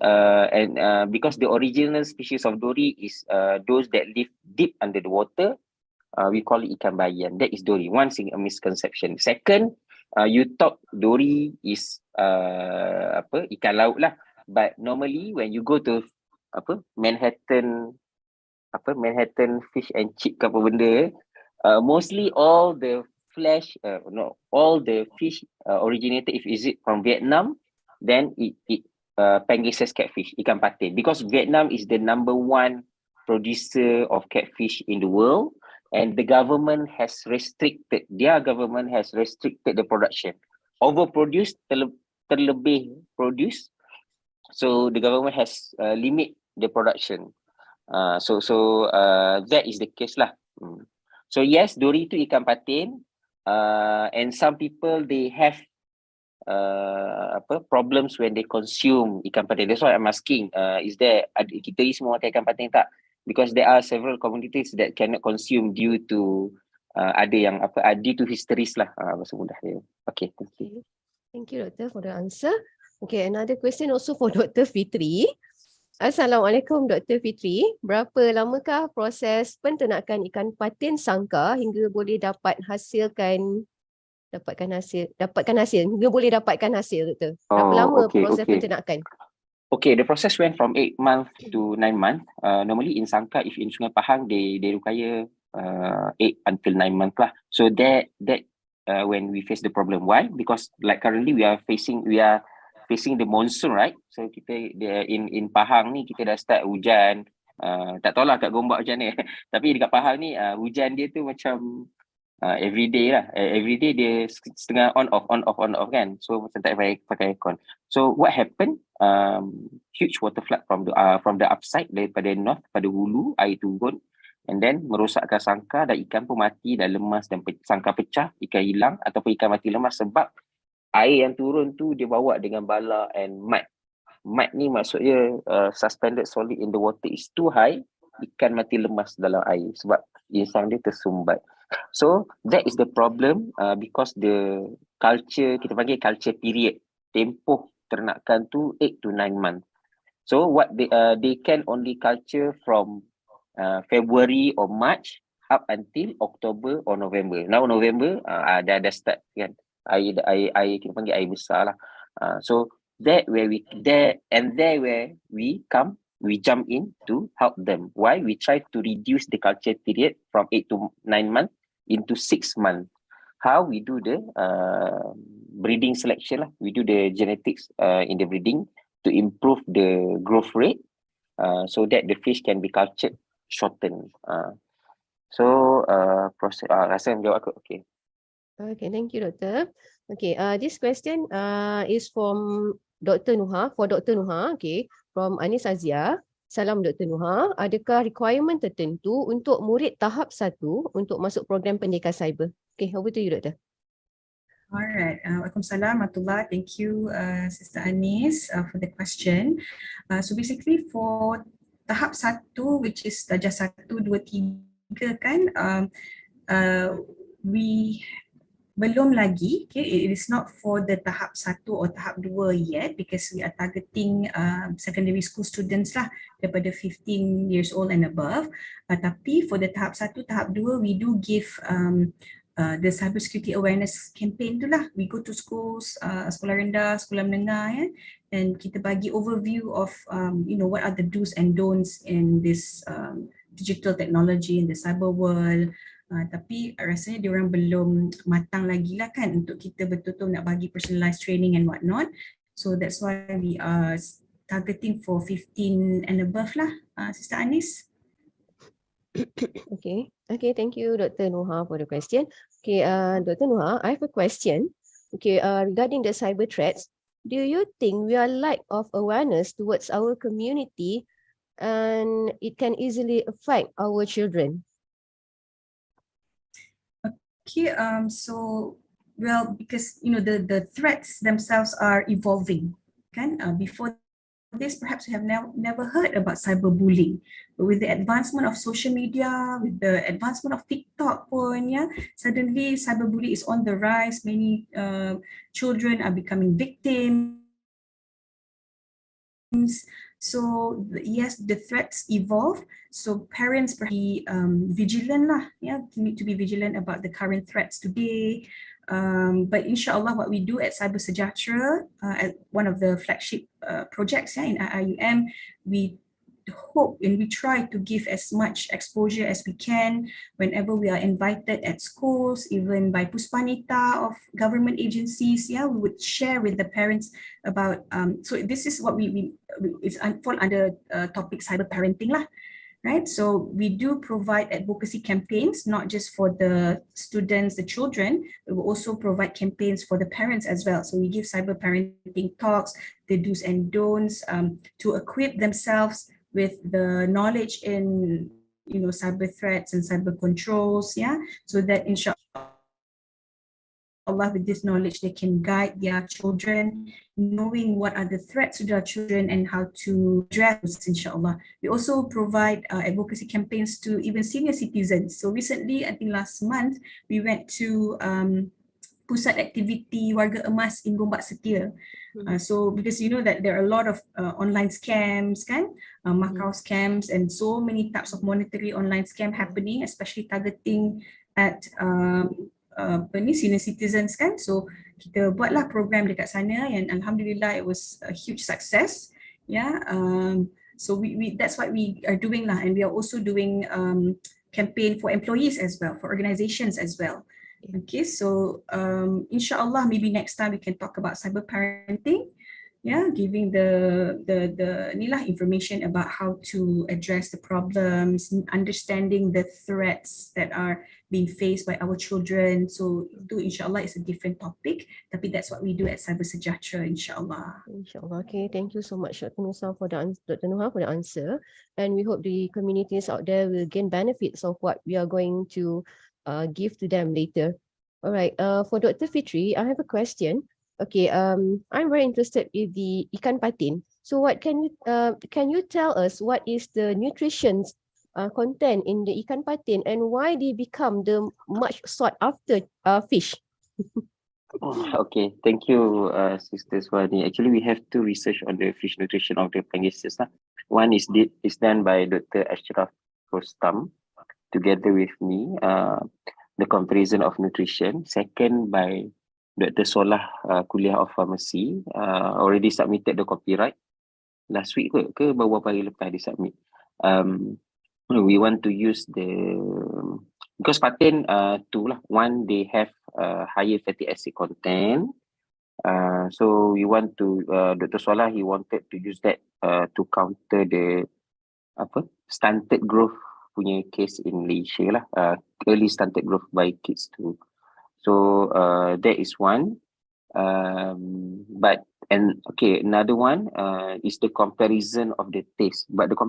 B: because the original species of Dory is those that live deep under the water, we call it ikan bayan. That is Dory. One misconception. Second, you thought Dory is ikan laut lah. But normally when you go to Manhattan fish and chip ke apa benda, mostly all the all the fish originated, if is it from Vietnam, then it Pangasus catfish, ikan patin, because Vietnam is the #1 producer of catfish in the world, and the government has restricted the production. Overproduced, terlebih produce, so the government has limit the production. So that is the case lah. So yes, Dory tu ikan patin, and some people they have problems when they consume ikan patin. That's why I'm asking, is there, kita ni semua makan ikan patin tak? Because there are several communities that cannot consume due to ada yang due to histories lah, bahasa mudah dia. Okay, thank you.
A: Thank you, Doctor, for the answer. Okay, another question also for Dr. Fitri. Assalamualaikum, Dr. Fitri. Berapa lamakah proses penternakan ikan patin sangka hingga boleh dapatkan hasil hingga boleh dapatkan hasil, Doktor? Berapa lama proses penternakan?
B: Okay, the process went from 8 months to 9 months. Normally in sangka, if in Sungai Pahang, they require 8 until 9 months lah. So that when we face the problem. Why? Because like currently we are facing the monsoon, right? So kita in Pahang ni kita dah start hujan. Tak tahulah kat Gombak macam ni. Tapi dekat Pahang ni hujan dia tu macam everyday lah. Everyday dia setengah on off kan. So macam tak payah pakai aircon. So what happened? Huge water flood from the upside, daripada north, pada hulu, air turun, and then merosakkan sangka, dan ikan pun mati dan lemas, dan sangka pecah, ikan hilang ataupun ikan mati lemas sebab air yang turun tu dia bawa dengan bala and mud. Mud ni maksudnya suspended solid in the water is too high, ikan mati lemas dalam air sebab insang dia tersumbat. So that is the problem, because the culture, kita panggil culture period, tempoh ternakan tu 8 to 9 months. So what they can only culture from February or March up until October or November. Now November dah start kan. Air kita panggil air besar lah. So where we jump in to help them. Why? We try to reduce the culture period from 8 to 9 months into 6 months. How we do the breeding selection lah. We do the genetics in the breeding to improve the growth rate, so that the fish can be cultured shortened. Process. Rasa yang jawab aku. Okay.
A: Okay, thank you, Doctor. Okay, this question is from Dr. Nuha, for Dr. Nuha, okay, from Anis Azia. Salam Dr. Nuha, adakah requirement tertentu untuk murid tahap 1 untuk masuk program Pendekar Siber? Okay, over to you, Doctor.
C: Alright, Waalaikumsalam warahmatullahi. Thank you, Sister Anis, for the question. So basically for tahap 1, which is darjah 1, 2, 3 kan, we belum lagi, okay, it is not for the tahap 1 or tahap 2 yet, because we are targeting secondary school students lah, daripada 15 years old and above. Tapi for the tahap 1, tahap 2, we do give the cybersecurity awareness campaign tu lah. We go to schools, sekolah rendah, sekolah menengah, ya, and kita bagi overview of what are the do's and don'ts in this digital technology in the cyber world. Tapi rasanya diorang belum matang lagi lah kan untuk kita betul-betul nak bagi personalized training and whatnot. So that's why we are targeting for 15 and above lah, Sister Anis.
A: Okay, thank you, Dr. Nuha, for the question. Okay, Dr. Nuha, I have a question. Okay, regarding the cyber threats, do you think we are lack of awareness towards our community and it can easily affect our children?
C: Okay, so Well, because the threats themselves are evolving. Kan? Before this, perhaps we have never heard about cyberbullying. But with the advancement of social media, with the advancement of TikTok pun, suddenly cyberbullying is on the rise. Many children are becoming victims. So yes, the threats evolve. So parents be vigilant lah. Need to be vigilant about the current threats today. But inshallah, what we do at Cyber Sejahtera, at one of the flagship projects in IIUM, we hope and we try to give as much exposure as we can whenever we are invited at schools, even by Puspanita of government agencies. We would share with the parents about, so this is what we fall under topic cyber parenting lah. Right, so we do provide advocacy campaigns, not just for the students, the children, but we also provide campaigns for the parents as well. So we give cyber parenting talks, the do's and don'ts, to equip themselves with the knowledge in cyber threats and cyber controls, so that inshallah, with this knowledge, they can guide their children, knowing what are the threats to their children and how to address, inshallah. We also provide advocacy campaigns to even senior citizens. So recently, I think last month, we went to Pusat Aktiviti Warga Emas in Gombak Setia. So because you know that there are a lot of online scams, Macau scams, and so many types of monetary online scam happening, especially targeting at senior citizens kan. So kita buatlah program dekat sana and alhamdulillah it was a huge success. So we that's what we are doing lah, and we are also doing campaign for employees as well, for organizations as well. Okay, so inshallah maybe next time we can talk about cyber parenting, giving the information about how to address the problems, understanding the threats that are being faced by our children. So inshallah is a different topic, tapi that's what we do at Cyber Sejahtera, inshallah.
A: Inshallah. Okay, thank you so much, Dr. Nuha, for the answer. And we hope the communities out there will gain benefits of what we are going to give to them later. All right. For Dr. Fitri, I have a question. Okay. I'm very interested in the ikan patin. So, what can you tell us? What is the nutrition content in the ikan patin, and why they become the much sought after fish?
B: Okay, thank you, Sister Suhani. Actually, we have two research on the fish nutrition of the Panellist. One is done by Dr. Ashraf Rostam together with me, the comparison of nutrition. Second by Dr. Solah, Kuliah of Pharmacy, already submitted the copyright last week ke beberapa hari lepas dia submit. We want to use because patent two lah. One, they have higher fatty acid content. So we want to Dr. Solah, he wanted to use that to counter the stunted growth punya case in Malaysia lah, early stunted growth by kids too. So that is one. Another one is the comparison of the taste. But the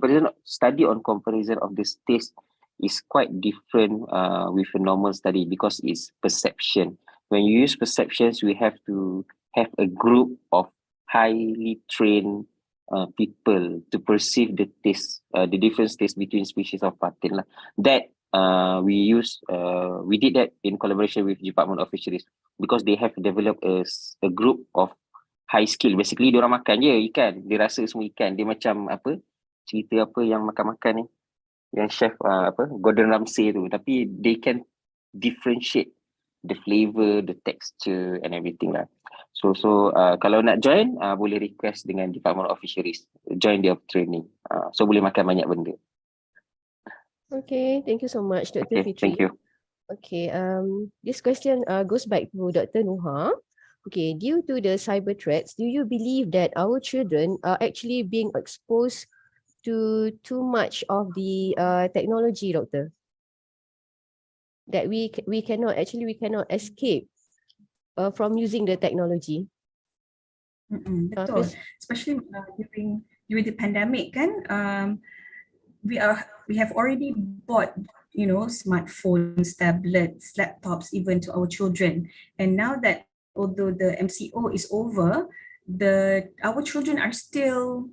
B: study on comparison of this taste is quite different with a normal study because it's perception. When you use perceptions, we have to have a group of highly trained people to perceive the taste, the different taste between species of patin lah. That we did that in collaboration with Department of Fisheries because they have developed a group of high skill. Basically, dia orang makan je ikan, dia rasa semua ikan. Dia macam cerita yang makan-makan ni, yang chef Gordon Ramsay tu, tapi they can differentiate the flavor, the texture and everything lah. So kalau nak join, boleh request dengan Department of Fisheries, join their training. So boleh makan banyak benda.
A: Okay, thank you so much, Dr. Fitri.
B: Thank you.
A: Okay, this question goes back to Dr. Nuha. Okay, due to the cyber threats, do you believe that our children are actually being exposed to too much of the technology, Doctor? That we cannot escape from using the technology.
C: Betul. Especially during the pandemic kan, we are we have already bought, you know, smartphones, tablets, laptops, even to our children. And now that although the MCO is over, our children are still,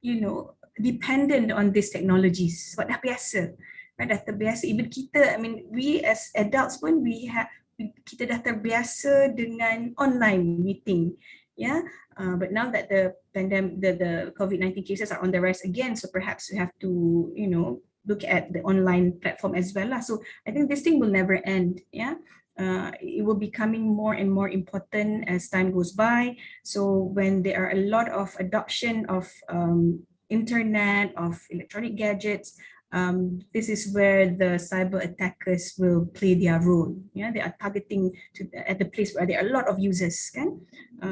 C: you know, dependent on these technologies. Sebab dah biasa, right? Dah terbiasa. Even kita, I mean, we as adults pun, kita dah terbiasa dengan online meeting. Yeah, but now that the pandemic, the COVID-19 cases are on the rise again, so perhaps we have to, you know, look at the online platform as well. So I think this thing will never end. Yeah, it will be becoming more and more important as time goes by. So when there are a lot of adoption of internet, of electronic gadgets, this is where the cyber attackers will play their role. Yeah, they are targeting at the place where there are a lot of users.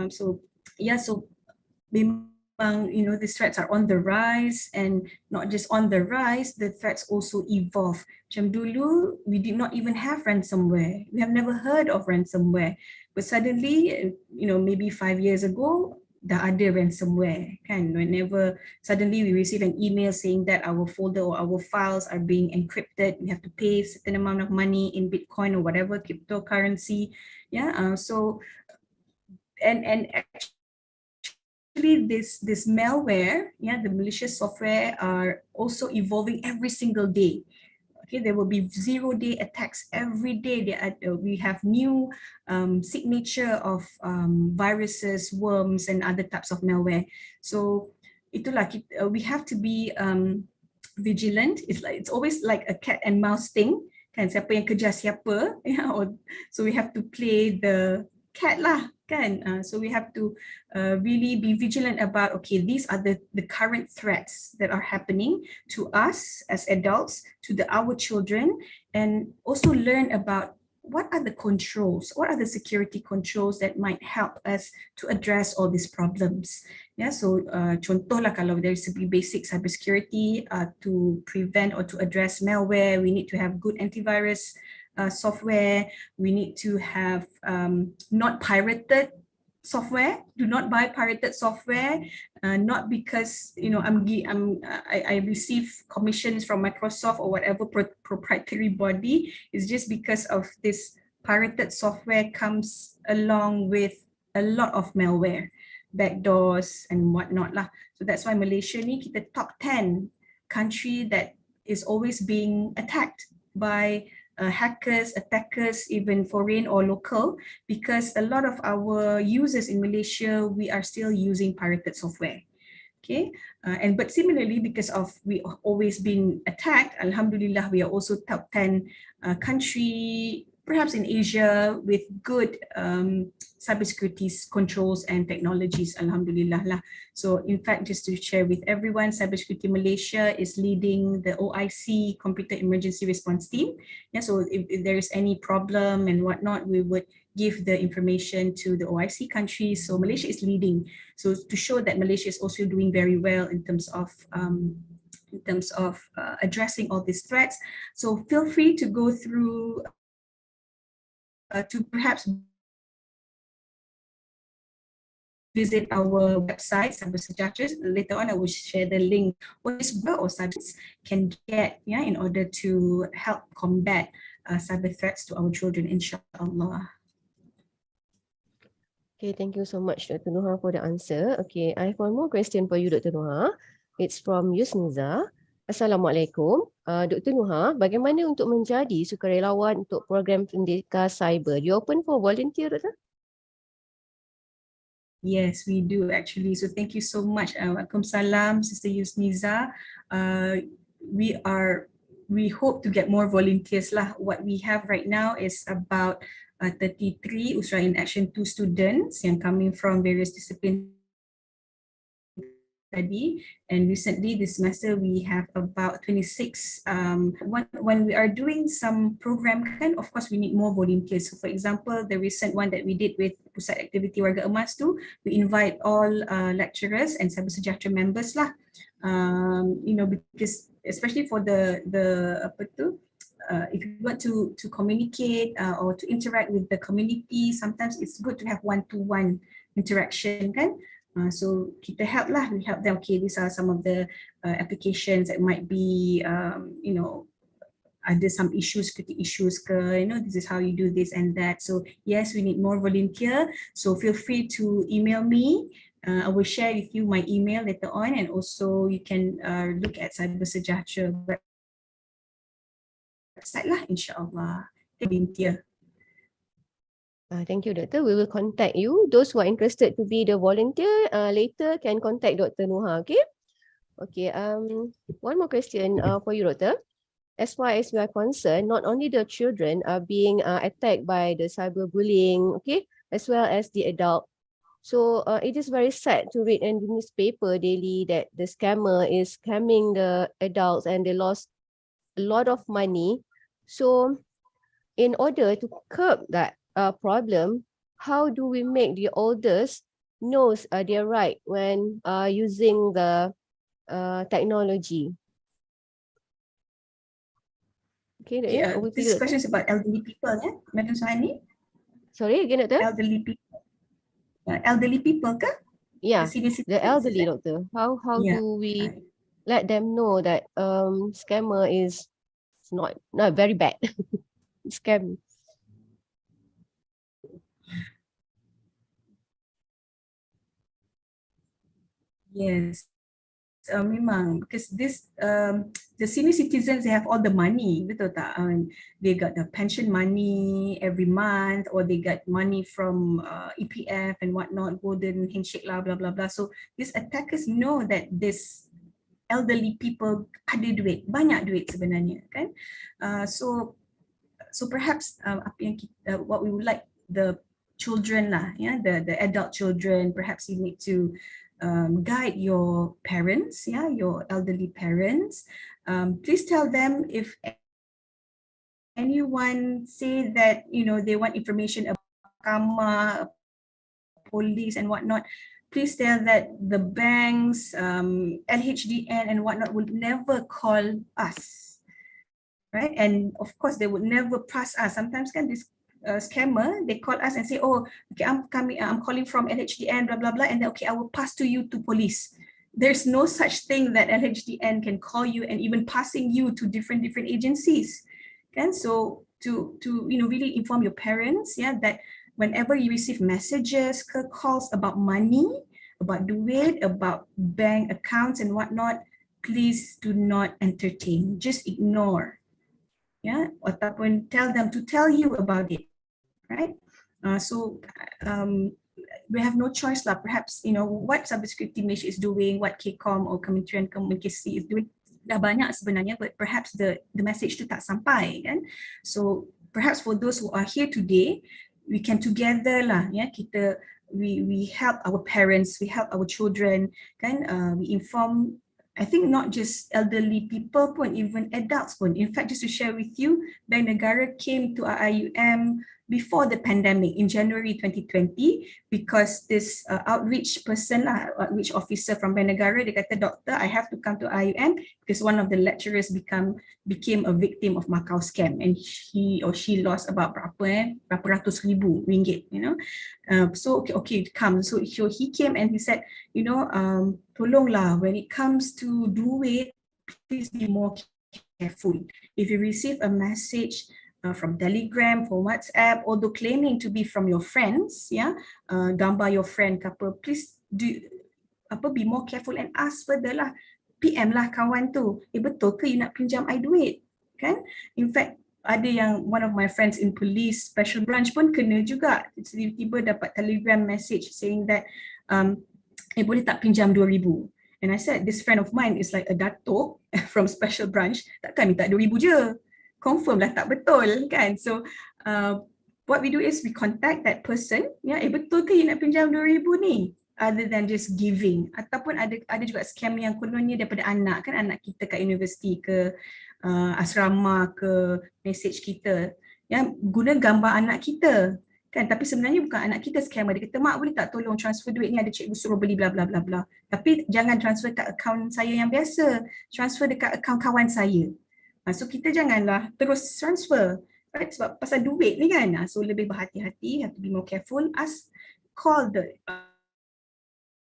C: So yeah, so you know, these threats are on the rise, and not just on the rise, the threats also evolve. Macam dulu, we did not even have ransomware. We have never heard of ransomware, but suddenly, you know, maybe 5 years ago, dah ada ransomware, kan? Whenever suddenly we receive an email saying that our folder or our files are being encrypted, we have to pay a certain amount of money in Bitcoin or whatever cryptocurrency. Yeah, so and actually this malware, yeah, the malicious software are also evolving every single day. Okay, there will be 0-day attacks every day. We have new signature of viruses, worms, and other types of malware. So itulah we have to be vigilant. It's always like a cat and mouse thing. Kan, siapa yang kejar siapa? Yeah, so we have to play the cat lah. So we have to really be vigilant about, okay, these are the current threats that are happening to us as adults, to our children, and also learn about what are the controls, what are the security controls that might help us to address all these problems. Yeah, so contohlah kalau dari segi basic cybersecurity, to prevent or to address malware, we need to have good antivirus software. We need to have not pirated software. Do not buy pirated software, not because, you know, I receive commissions from Microsoft or whatever proprietary body. It's just because of this pirated software comes along with a lot of malware, backdoors and whatnot lah. So that's why Malaysia ni kita top 10 country that is always being attacked by hackers, attackers, even foreign or local, because a lot of our users in Malaysia, we are still using pirated software. Okay, but similarly, because of we always been attacked, Alhamdulillah, we are also top 10 country, perhaps in Asia, with good cybersecurity controls and technologies, Alhamdulillah lah. So in fact, just to share with everyone, Cybersecurity Malaysia is leading the OIC Computer Emergency Response Team. Yeah, so if there is any problem and whatnot, we would give the information to the OIC countries. So Malaysia is leading. So to show that Malaysia is also doing very well in terms of addressing all these threats. So feel free to go through to perhaps visit our website, Cyber Sejahtera. Later on, I will share the link what this or cyber can get, yeah, in order to help combat cyber threats to our children, inshallah.
A: Okay, thank you so much, Dr. Nuha, for the answer. Okay, I have one more question for you, Dr. Nuha. It's from Yusniza. Assalamualaikum. Dr. Nuha, bagaimana untuk menjadi sukarelawan untuk program Pendekar Siber? You open for volunteer, Dr.?
C: Yes, we do actually. So thank you so much. Waalaikumsalam, Sister Yusniza. We hope to get more volunteers lah. What we have right now is about 33 Usra in Action 2 students yang coming from various disciplines tadi, and recently this semester we have about 26. When we are doing some program, kan, of course we need more volunteers. So for example, the recent one that we did with Pusat Aktiviti Warga Emas tu, we invite all lecturers and Cyber Sejahtera members lah. You know, because especially for the apa tu, if you want to communicate or to interact with the community, sometimes it's good to have one-to-one interaction, kan? So kita help lah, we help them. Okay, these are some of the applications that might be, you know, ada some issues, critical issues ke, you know, this is how you do this and that. So yes, we need more volunteer. So feel free to email me. I will share with you my email later on, and also you can look at Cyber Sejahtera website lah, insyaAllah. Volunteer.
A: Thank you, Doctor. We will contact you. Those who are interested to be the volunteer later can contact Dr. Nuha. Okay. Okay. One more question for you, Doctor. As far as we are concerned, not only the children are being attacked by the cyberbullying, okay, as well as the adult. So it is very sad to read in the newspaper daily that the scammer is scamming the adults and they lost a lot of money. So in order to curb that problem, how do we make the elders knows their right when using the technology? Okay,
C: Yeah, this question is about elderly people, Madam Suhani?
A: Sorry, again, Doctor?
C: Elderly people. Elderly people, ke?
A: Yeah, the elderly, Doctor. How do we let them know that scammer is not very bad? Scam.
C: Yes, memang, because this the senior citizens, they have all the money, betul tak? They got the pension money every month, or they got money from EPF and whatnot, golden handshake lah, blah blah blah. So these attackers know that this elderly people ada duit, banyak duit sebenarnya, kan? So perhaps apa yang kita, what we would like the children lah, the adult children, perhaps you need to guide your parents, your elderly parents. Please tell them if anyone say that, you know, they want information about Kama, police and whatnot, please tell that the banks, LHDN and whatnot will never call us, right? And of course, they would never pass us. Sometimes can this scammer, they call us and say, oh, okay, I'm calling from LHDN, blah, blah, blah. And then, okay, I will pass to you to police. There's no such thing that LHDN can call you and even passing you to different agencies. Okay? So to you know, really inform your parents, that whenever you receive messages, calls about money, about duit, about bank accounts and whatnot, please do not entertain, just ignore. Ataupun tell them to tell you about it, right? We have no choice lah. Perhaps, you know, what Cybersecurity Malaysia is doing, what KCOM or Kementerian Komunikasi is doing, dah banyak sebenarnya, but perhaps the message tu tak sampai, kan? So perhaps for those who are here today, we can together lah, we help our parents, we help our children, kan? We inform, I think not just elderly people pun, even adults pun. In fact, just to share with you, Bank Negara came to IIUM before the pandemic in January 2020, because this outreach person, outreach officer from Bank Negara, dia kata, doctor, I have to come to IIUM because one of the lecturers became a victim of Macau scam, and he or she lost about berapa ratus ribu ringgit, you know. So okay, come. So he came and he said, you know, tolonglah, when it comes to duit, please be more careful. If you receive a message from Telegram, from WhatsApp, although claiming to be from your friends, gambar your friend, please be more careful and ask further lah. PM lah kawan tu, betul ke you nak pinjam I duit, kan? In fact, ada yang one of my friends in police special branch pun kena juga, tiba-tiba dapat Telegram message saying that boleh tak pinjam 2,000. And I said, this friend of mine is like a datuk from special branch, takkan minta 2,000 je, confirm lah tak betul, kan? So what we do is we contact that person, betul ke you nak pinjam 2,000 ni, other than just giving. Ataupun ada juga scam yang kononnya daripada anak, kan, anak kita kat universiti ke asrama ke, message kita, guna gambar anak kita, kan, tapi sebenarnya bukan anak kita scammer. Dia kata, mak boleh tak tolong transfer duit ni, ada cikgu suruh beli bla bla bla bla, tapi jangan transfer kat akaun saya yang biasa, transfer dekat akaun kawan saya. So kita janganlah terus transfer, right? Sebab pasal duit ni, kan. So lebih berhati-hati, have to be more careful. Call the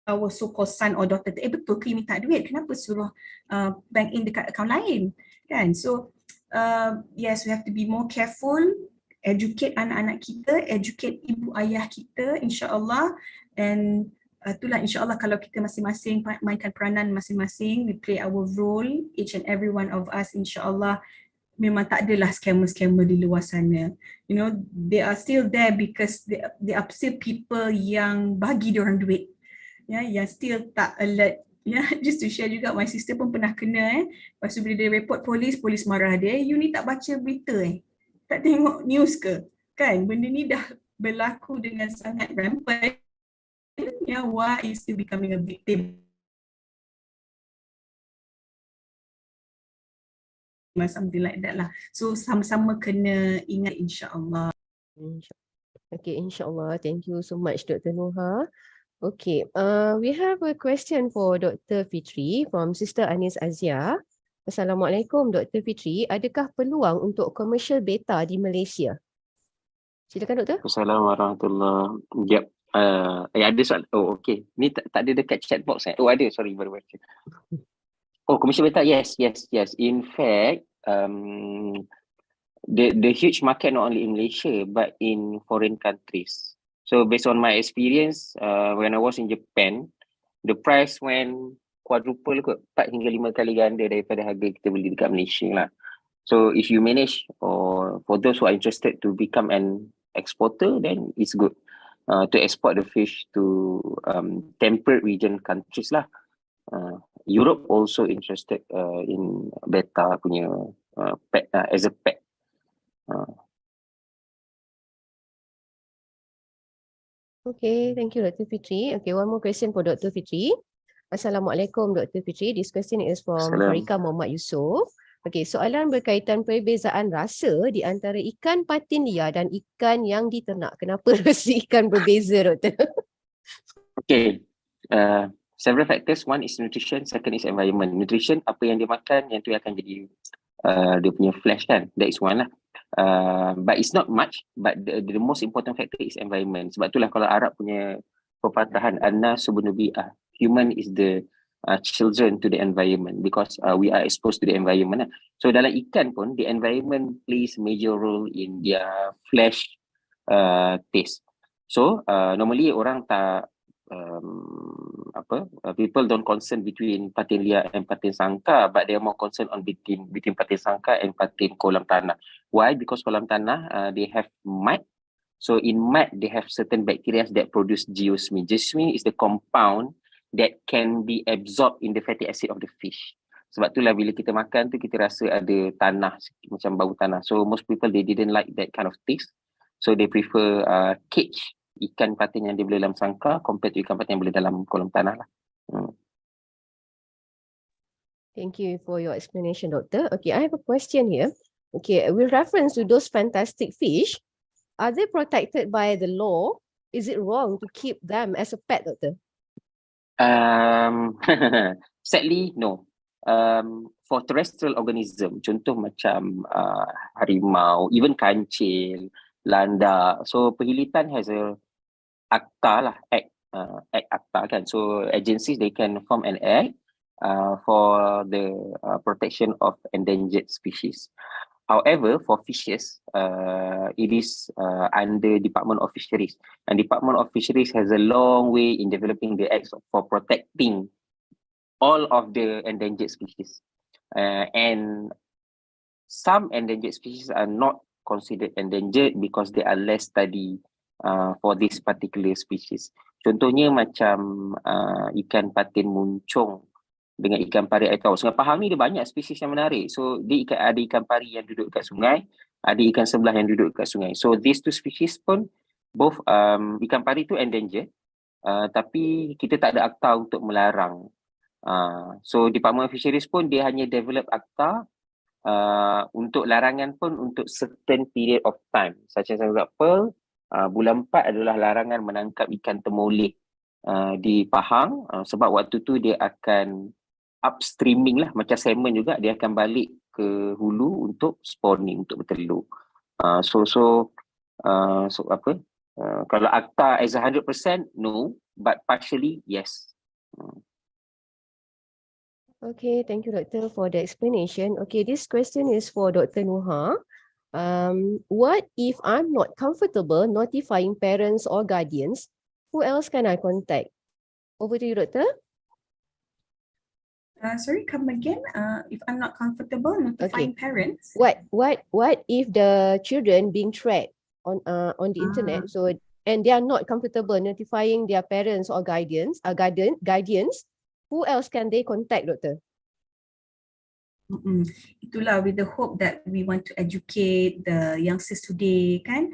C: our so-called son or daughter, betul ke you minta duit, kenapa suruh bank in dekat akaun lain kan. So yes, we have to be more careful, educate anak-anak kita, educate ibu ayah kita, insyaAllah. And itulah insyaAllah kalau kita masing-masing mainkan peranan masing-masing, we play our role, each and every one of us, insyaAllah memang tak adalah scammer-scammer di luar sana. You know, they are still there because they are still people yang bagi diorang duit. Yang still tak alert. Just to share juga, my sister pun pernah kena lepas tu bila dia report polis marah dia, you ni tak baca berita tak tengok news ke? Kan, benda ni dah berlaku dengan sangat rampant. Why is still becoming a victim? Something like that lah. So sama-sama kena ingat insyaAllah.
A: Okay, insyaAllah. Thank you so much, Dr. Nuha. Okay, we have a question for Dr. Fitri from Sister Anis Azia. Assalamualaikum Dr. Fitri, adakah peluang untuk commercial beta di Malaysia? Silakan Doktor.
B: Assalamualaikum warahmatullahi wabarakatuh. Yep. Ada soalan. Oh, okay. Ni tak ada dekat chat box Oh, ada. Sorry, baru baca. Oh, commercial beta. Yes. In fact, the huge market not only in Malaysia but in foreign countries. So based on my experience, when I was in Japan, the price went quadruple kot, 4 hingga 5 kali ganda daripada harga kita beli dekat Malaysia lah. So if you manage, or for those who are interested to become an exporter, then it's good to export the fish to temperate region countries lah. Europe also interested in beta punya pet as a pet.
A: Okay, thank you Dr. Fitri. Okay, one more question for Dr. Fitri. Assalamualaikum Dr. Fitri. This question is from Farika Muhammad Yusof. Okay, soalan berkaitan perbezaan rasa di antara ikan patin liar dan ikan yang diternak. Kenapa rasa ikan berbeza, Doktor?
B: Okay, several factors. One is nutrition, second is environment. Nutrition, apa yang dia makan, yang tu akan jadi dia punya flesh kan. That is one lah. But it's not much, but the most important factor is environment. Sebab itulah kalau Arab punya pepatahan, anna subunubi'ah, human is the children to the environment, because we are exposed to the environment. So dalam ikan pun, the environment plays major role in their flesh taste. So normally orang tak people don't concern between patin liar and patin sangka, but they are more concerned on between patin sangka and patin kolam tanah. Why? Because kolam tanah they have mud. So in mud they have certain bacteria that produce geosmin. Geosmin is the compound that can be absorbed in the fatty acid of the fish. Sebab itulah bila kita makan tu kita rasa ada tanah, macam bau tanah. So most people they didn't like that kind of taste. So they prefer cage ikan patin yang dia boleh dalam sangka compared to ikan patin yang boleh dalam kolam tanah lah.
A: Thank you for your explanation, Doctor. Okay, I have a question here. Okay, with reference to those fantastic fish, are they protected by the law? Is it wrong to keep them as a pet, Doctor?
B: Sadly, no. For terrestrial organism, contoh macam harimau, even kancil, landak. So perhilitan has a akta lah, act akta kan. So agencies they can form an act for the protection of endangered species. However, for fishes, it is under Department of Fisheries, and Department of Fisheries has a long way in developing the acts for protecting all of the endangered species, and some endangered species are not considered endangered because they are less studied for this particular species. Contohnya macam ikan patin muncung dengan ikan pari air tawar. Sungai Pahang ni dia banyak spesies yang menarik. So dia ada ikan pari yang duduk kat sungai, ada ikan sebelah yang duduk kat sungai. So these two species pun both ikan pari tu endangered, tapi kita tak ada akta untuk melarang. So Department of Fisheries pun dia hanya develop akta untuk larangan pun untuk certain period of time. Such as example, bulan 4 adalah larangan menangkap ikan temoleh di Pahang, sebab waktu tu dia akan upstreaming lah, macam salmon juga, dia akan balik ke hulu untuk spawning, untuk bertelur. Kalau akta as 100% no, but partially yes.
A: Okay, thank you, Doctor, for the explanation. Okay, this question is for Dr. Nuha. What if I'm not comfortable notifying parents or guardians? Who else can I contact? Over to you, Doctor.
C: Sorry, come again. If I'm not comfortable notifying parents.
A: What if the children being tracked on the internet? So and they are not comfortable notifying their parents or guardians. Who else can they contact, Doctor?
C: Itulah with the hope that we want to educate the youngsters today, kan,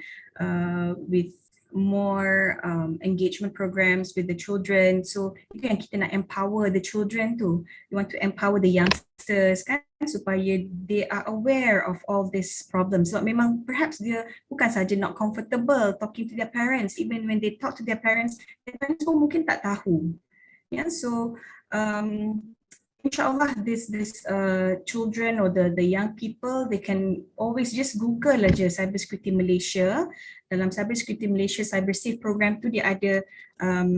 C: with more engagement programs with the children. So itu yang kita nak empower the children tu. We want to empower the youngsters, kan, supaya they are aware of all these problems. So memang perhaps dia bukan saja not comfortable talking to their parents. Even when they talk to their parents pun mungkin tak tahu. Yeah, so inshallah this children or the young people, they can always just Google aja Cybersecurity Malaysia. Dalam Cybersecurity Malaysia Cyber Safe program tu dia ada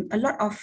C: a lot of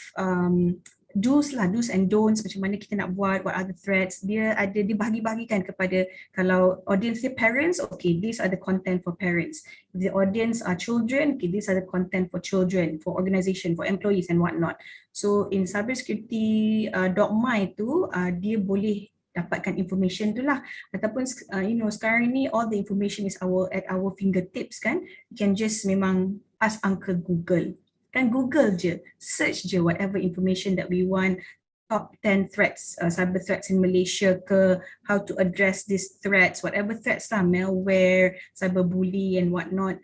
C: do's and don'ts, macam mana kita nak buat, what are the threats. Dia ada dibahagi-bahagikan kepada, kalau audience dia parents, okay, these are the content for parents. If the audience are children, okay, these are the content for children, for organisation, for employees and whatnot. So in cybersecurity.my tu dia boleh dapatkan information tu lah. Ataupun sekarang ni all the information is at our fingertips, kan. You can just memang ask Uncle Google. Kan Google je, search je whatever information that we want, top 10 threats, cyber threats in Malaysia ke, how to address these threats, whatever threats lah, malware, cyberbully and whatnot.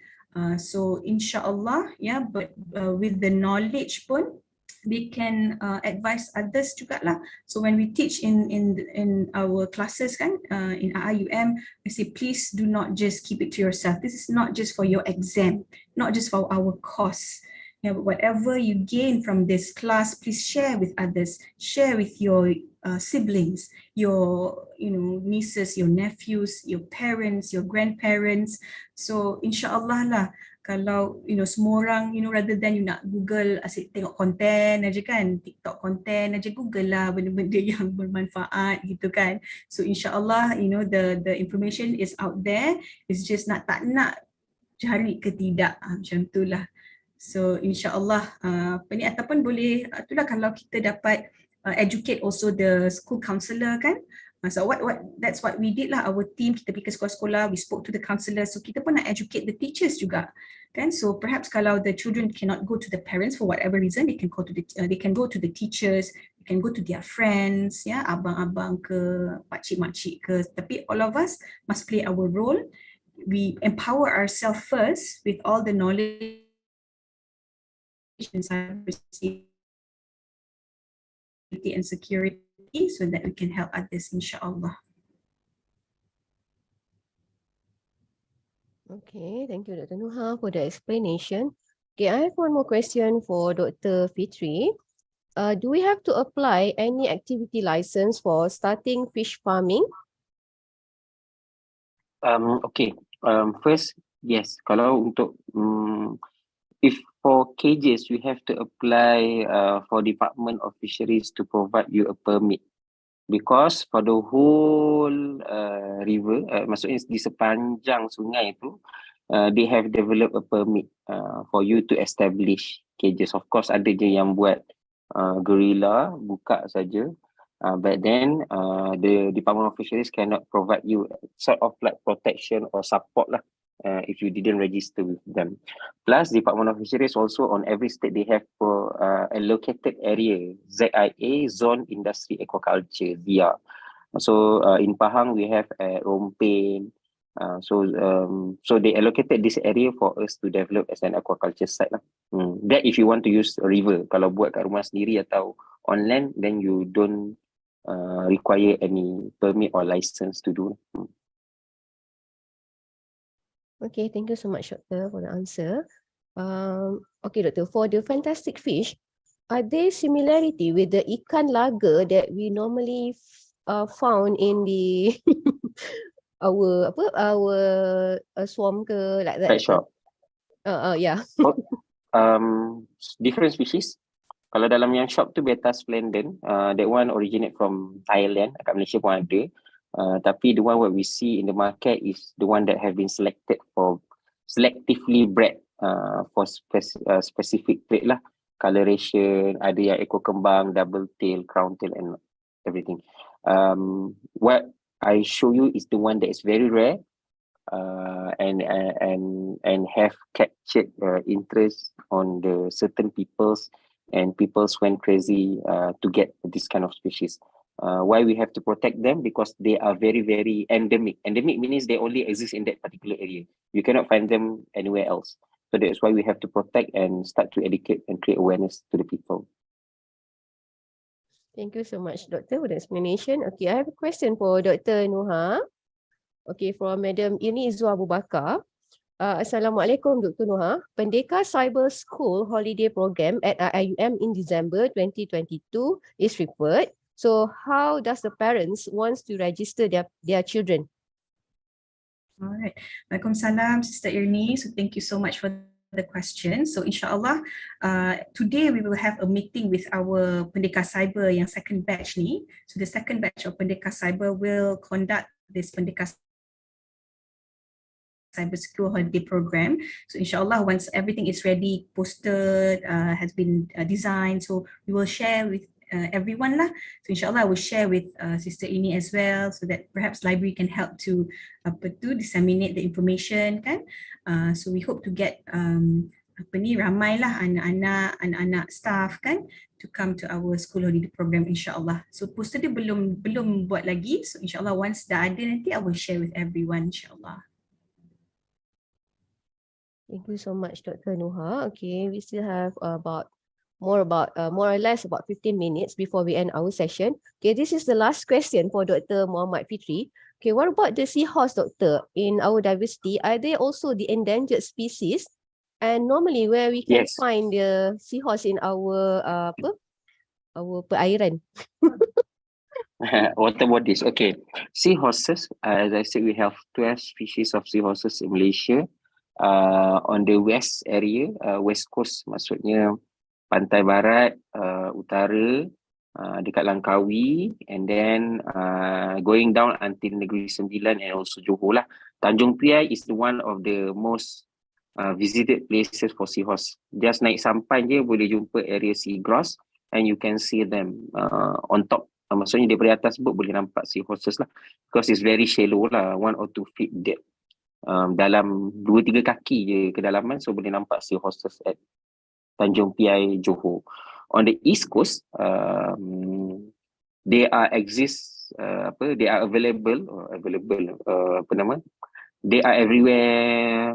C: So insyaAllah, yeah, but with the knowledge pun, we can advise others jugalah. So when we teach in our classes, kan, in IIUM, I say please do not just keep it to yourself. This is not just for your exam, not just for our course. Yeah, but whatever you gain from this class, please share with others. Share with your siblings, your nieces, your nephews, your parents, your grandparents. So insyaAllah lah, kalau semua orang, rather than you nak Google asyik tengok konten aja, kan, TikTok konten aja, Google lah benda-benda yang bermanfaat gitu, kan. So insyaAllah, the information is out there. It's just tak nak cari ke tidak, macam tu lah. So insyaAllah ataupun boleh itulah, kalau kita dapat educate also the school counsellor, kan. So that's what we did lah, our team, kita pergi ke sekolah-sekolah, we spoke to the counsellor. So kita pun nak educate the teachers juga, kan. So perhaps kalau the children cannot go to the parents for whatever reason, they can go to the teachers, they can go to their friends, ya, abang-abang ke, pakcik-makcik ke. Tapi all of us must play our role. We empower ourselves first with all the knowledge in cybersecurity and security, so that we can help others, insyaAllah.
A: Okay, thank you, Dr. Nuha, for the explanation. Okay, I have one more question for Dr. Fitri. Do we have to apply any activity license for starting fish farming?
B: Okay, first, yes, kalau untuk if for cages, you have to apply for Department of Fisheries to provide you a permit, because for the whole river, maksudnya di sepanjang sungai itu, they have developed a permit for you to establish cages. Of course, ada je yang buat guerrilla, buka saja. But then the Department of Fisheries cannot provide you sort of like protection or support lah, if you didn't register with them. Plus, Department of Fisheries also on every state, they have allocated area, ZIA, Zone Industry Aquaculture, ZIA. So in Pahang, we have Rompin. So they allocated this area for us to develop as an aquaculture site lah. That if you want to use a river, kalau buat kat rumah sendiri atau on land, then you don't require any permit or license to do.
A: Okay, thank you so much, Doctor, for the answer. Okay, Doctor, for the fantastic fish, are there similarity with the ikan laga that we normally found in the our swamp ke, like that?
B: Pet shop.
A: Yeah.
B: Different species. Kalau dalam yang shop tu Beta Splendid, that one originate from Thailand, kat Malaysia pun ada. Tapi the one what we see in the market is the one that have been selectively bred for specific trait lah. Coloration, ada yang ekor kembang, double tail, crown tail and everything. What I show you is the one that is very rare and have captured interest on the certain peoples, and peoples went crazy to get this kind of species. Why we have to protect them? Because they are very, very endemic. Endemic means they only exist in that particular area. You cannot find them anywhere else. So that's why we have to protect and start to educate and create awareness to the people.
A: Thank you so much, Doctor, for the explanation. Okay, I have a question for Dr. Nuha. Okay, from Madam Ini Izwa Abu Bakar. Assalamualaikum, Dr. Nuha. Pendekar Siber School Holiday Program at IIUM in December 2022 is referred. So how does the parents want to register their children?
C: All right. Waalaikumsalam, Sister Irni. So thank you so much for the question. So insyaAllah, today we will have a meeting with our Pendekar Siber yang second batch ni. So the second batch of Pendekar Siber will conduct this Pendekar Cyber School Holiday Program. So insyaAllah, once everything is ready, posted, has been designed, so we will share with everyone lah. So insyaAllah I will share with Sister Ini as well, so that perhaps library can help to disseminate the information kan. So we hope to get ramai lah anak-anak staff kan to come to our school holiday program insyaAllah. So poster dia belum buat lagi. So insyaAllah once dah ada nanti I will share with everyone insyaAllah.
A: Thank you so much, Dr. Nuha. Okay, we still have more or less about 15 minutes before we end our session. Okay, this is the last question for Dr. Muhammad Fitri. Okay, what about the seahorse, Doctor? In our diversity, are they also the endangered species? And normally where we can find the seahorse in our our perairan?
B: Water bodies. Okay, seahorses. As I said, we have 12 species of seahorses in Malaysia. On the west area, west coast, maksudnya pantai barat, utara, dekat Langkawi, and then going down until Negeri Sembilan and also Johor lah. Tanjung Piai is the one of the most visited places for seahorse. Just naik sampan je boleh jumpa area seagrass and you can see them on top. Maksudnya daripada atas boat boleh nampak seahorses lah, because it's very shallow lah, 1 or 2 feet depth. Dalam 2-3 kaki je kedalaman, so boleh nampak seahorses at Tanjung Piai, Johor. On the east coast, they are available, they are everywhere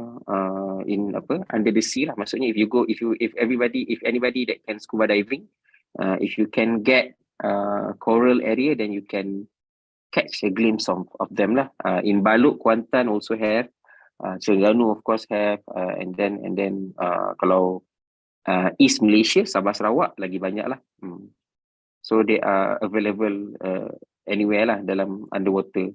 B: in under the sea lah. Maksudnya if anybody that can scuba diving, if you can get coral area, then you can catch a glimpse of them lah. In Baluk, Kuantan also have, Terengganu of course have, and then kalau East Malaysia, Sabah Sarawak lagi banyak lah. So they are available anywhere lah dalam underwater.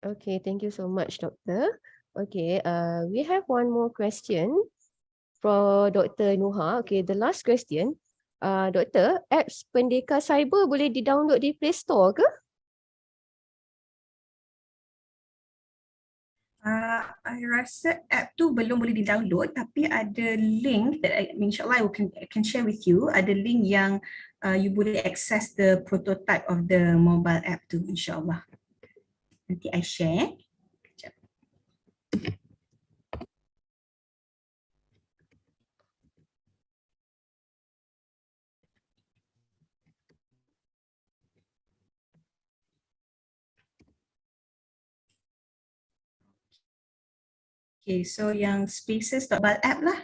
A: Okay, thank you so much, Doctor. Okay, we have one more question for Dr. Nuha. Okay, the last question. Doktor, apps Pendekar Siber boleh di-download di Play Store ke?
C: I rasa app tu belum boleh di-download, tapi ada link that insyaAllah I can share with you. Ada link yang you boleh access the prototype of the mobile app tu insyaAllah. Nanti I share. Sekejap. Okay, so yang spaces.bal app lah.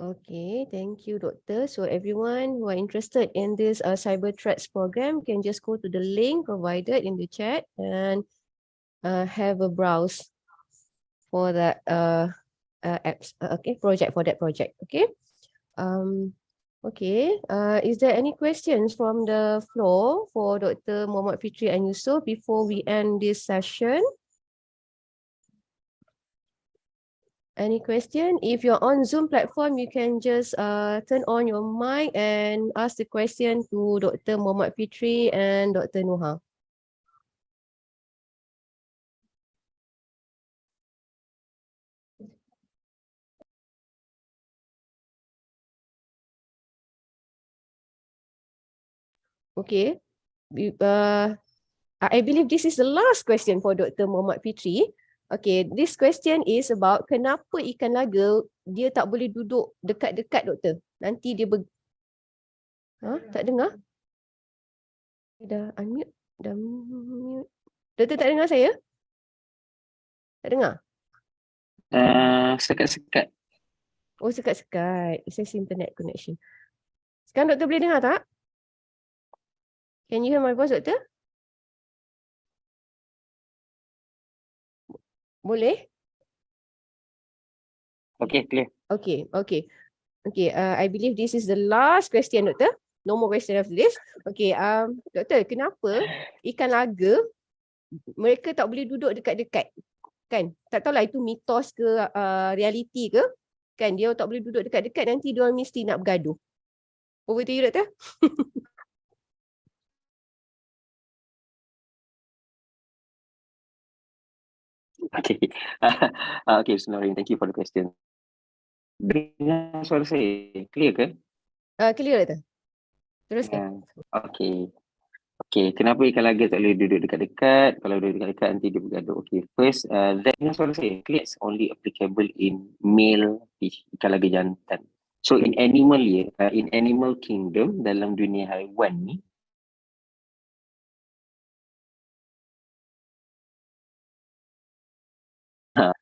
A: Okay, thank you, Doctor. So everyone who are interested in this cyber threats program can just go to the link provided in the chat and have a browse for that apps. Okay, project for that project. Okay. Okay, is there any questions from the floor for Dr. Muhammad Fitri and Yusof before we end this session? Any question? If you're on Zoom platform, you can just turn on your mic and ask the question to Dr. Muhammad Fitri and Dr. Nuha. Okay. I believe this is the last question for Dr. Muhammad Fitri. Okay, this question is about kenapa ikan laga dia tak boleh duduk dekat-dekat, doktor. Nanti dia tak dengar? Dah unmute, dah mute. Doktor tak dengar saya? Tak dengar?
B: Sekat-sekat.
A: Oh, sekat-sekat. It's just internet connection. Sekarang doktor boleh dengar tak? Can you hear my voice, doktor? Boleh?
B: Okay, clear.
A: Okay. I believe this is the last question, doktor. No more question after this. Okay, doktor, kenapa ikan laga mereka tak boleh duduk dekat-dekat? Kan? Tak tahulah itu mitos ke reality ke? Kan dia tak boleh duduk dekat-dekat, nanti dia mesti nak bergaduh. Over to you, doktor.
B: Okay. Okay, Snoring, thank you for the question. Dengar suara saya clear ke?
A: Clear, doktor. Teruskan.
B: Okay, kenapa ikan laga tak boleh duduk dekat-dekat? Kalau duduk dekat-dekat nanti dia bergaduh. Okay, first, dengar suara saya clear, it's only applicable in male fish, ikan laga jantan. So in animal kingdom, dalam dunia haiwan ni,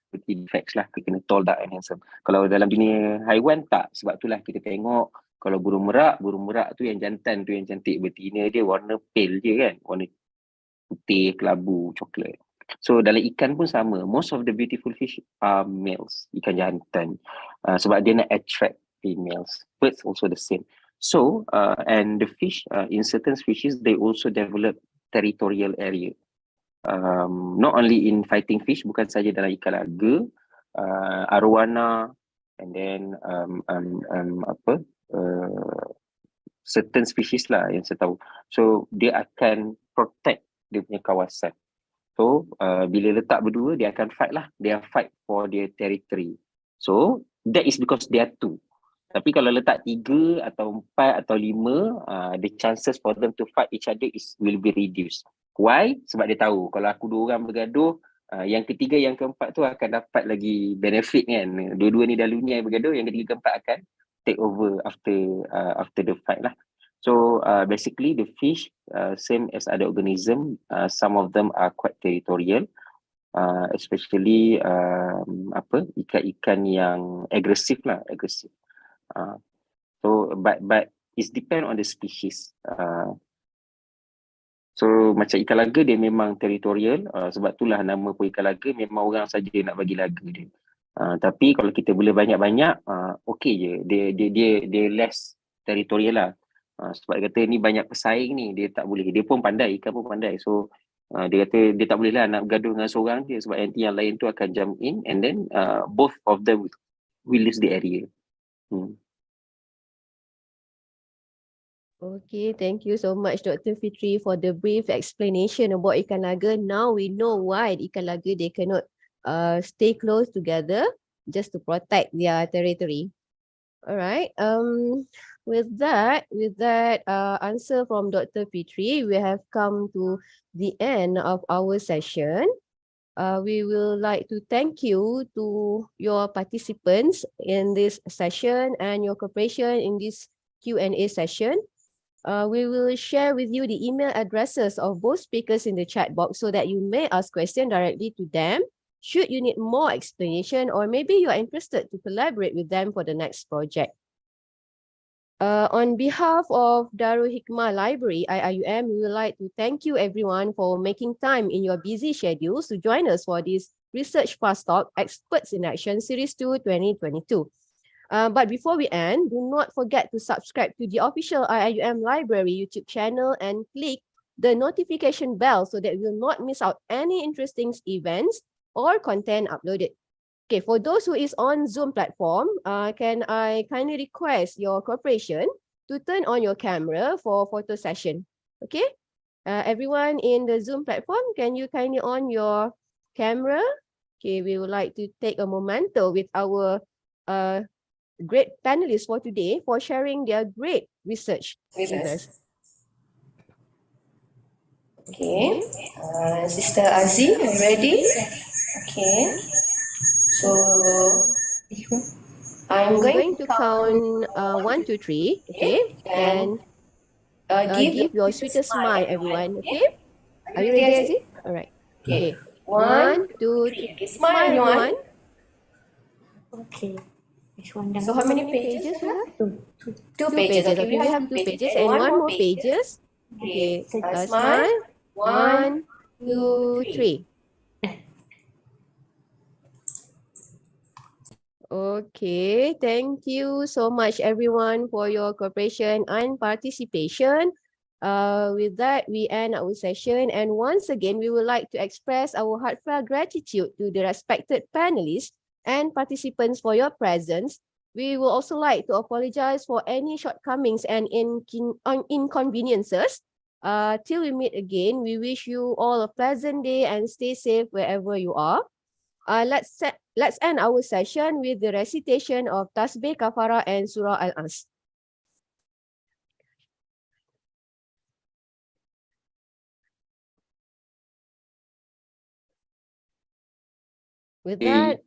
B: seperti facts lah, kita kena tall, dark and handsome. Kalau dalam dunia haiwan tak, sebab itulah kita tengok kalau burung merak tu yang jantan tu yang cantik, betina dia warna pale je kan, warna putih, kelabu, coklat. So dalam ikan pun sama, most of the beautiful fish are males, ikan jantan, sebab dia nak attract females. Birds also the same. So and the fish in certain species they also develop territorial area. Not only in fighting fish, bukan saja dalam ikan laga, arowana, and then certain species lah yang saya tahu. So dia akan protect dia punya kawasan. So bila letak berdua, dia akan fight lah. Dia fight for their territory. So that is because they are two. Tapi kalau letak 3 atau 4 atau 5, the chances for them to fight each other will be reduced. Why? Sebab dia tahu kalau aku 2 orang bergaduh, yang ketiga, yang keempat tu akan dapat lagi benefit kan. Dua-dua ni dah lunyai bergaduh, yang ketiga keempat akan take over after the fight lah. So basically the fish, same as other organism, some of them are quite territorial, especially ikan-ikan yang agresif. So but it depend on the species. So macam ikan laga dia memang territorial, sebab itulah nama pun ikan laga, memang orang saja nak bagi laga dia. Tapi kalau kita boleh banyak-banyak, okey je. Dia less territorial lah. Sebab dia kata ni banyak pesaing ni, dia tak boleh. Dia pun pandai, ikan pun pandai. So dia kata dia tak boleh lah nak bergaduh dengan seorang dia, sebab nanti yang lain tu akan jump in and then both of them will lose the area.
A: Okay, thank you so much, Dr. Fitri, for the brief explanation about ikan laga. Now we know why ikan laga they cannot stay close together just to protect their territory. All right. With that answer from Dr. Fitri, we have come to the end of our session. We will like to thank you to your participants in this session and your cooperation in this Q&A session. We will share with you the email addresses of both speakers in the chat box so that you may ask questions directly to them should you need more explanation, or maybe you are interested to collaborate with them for the next project. On behalf of al-Hikmah Library, IIUM, we would like to thank you everyone for making time in your busy schedules to join us for this Research Fast Talk Experts in Action Series 2 2022. But before we end, do not forget to subscribe to the official IIUM Library YouTube channel and click the notification bell so that you will not miss out any interesting events or content uploaded. Okay, for those who is on Zoom platform, can I kindly request your cooperation to turn on your camera for photo session? Okay, everyone in the Zoom platform, can you kindly on your camera? Okay, we would like to take a memento with our great panelists for today for sharing their great research with us.
D: Okay, Sister Aziz, are you ready? Okay, so I'm going to
A: count 1, 2, 3. Okay,
D: and
A: give your sweetest smile, everyone. Okay, are you ready, Aziz? All right. Okay, 1, 2, 3. Smile, everyone.
D: Okay.
A: So how many pages you have?
D: Two
A: Two pages. Okay, we have 2 pages and 1 more pages. Okay, smile. 1, 2, 3. Okay, thank you so much everyone for your cooperation and participation. With that, we end our session, and once again, we would like to express our heartfelt gratitude to the respected panelists and participants for your presence. We will also like to apologize for any shortcomings and inconveniences. Till we meet again, we wish you all a pleasant day and stay safe wherever you are. Let's end our session with the recitation of Tasbih Kafarah and Surah Al-As. With that,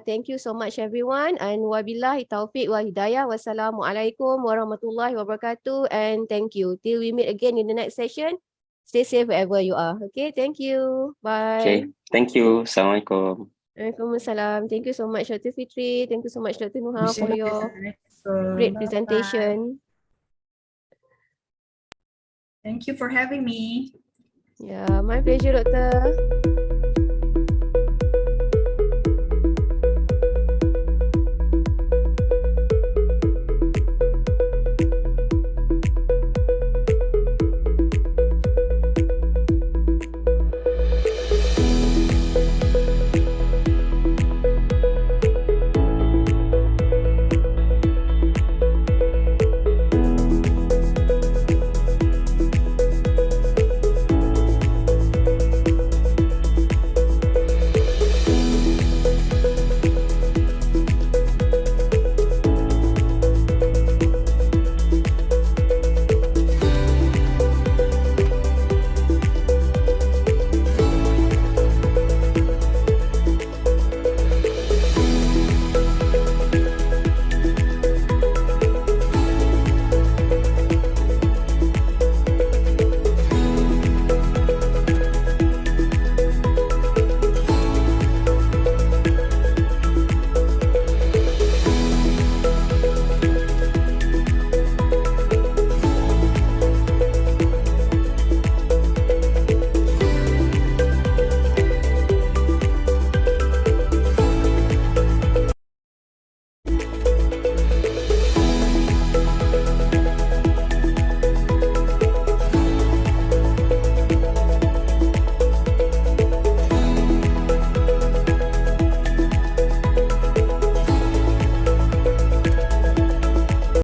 A: thank you so much everyone, and wabillahi taufiq wa hidayah. Wassalamualaikum warahmatullahi wabarakatuh, and thank you. Till we meet again in the next session. Stay safe wherever you are. Okay, thank you. Bye.
B: Okay, thank you. Assalamualaikum.
A: Waalaikumsalam. Thank you so much, Dr. Fitri. Thank you so much, Dr. Nuha, for your
C: Assalamualaikum.
A: great presentation.
C: Thank you for having me.
A: Yeah, my pleasure, Doctor.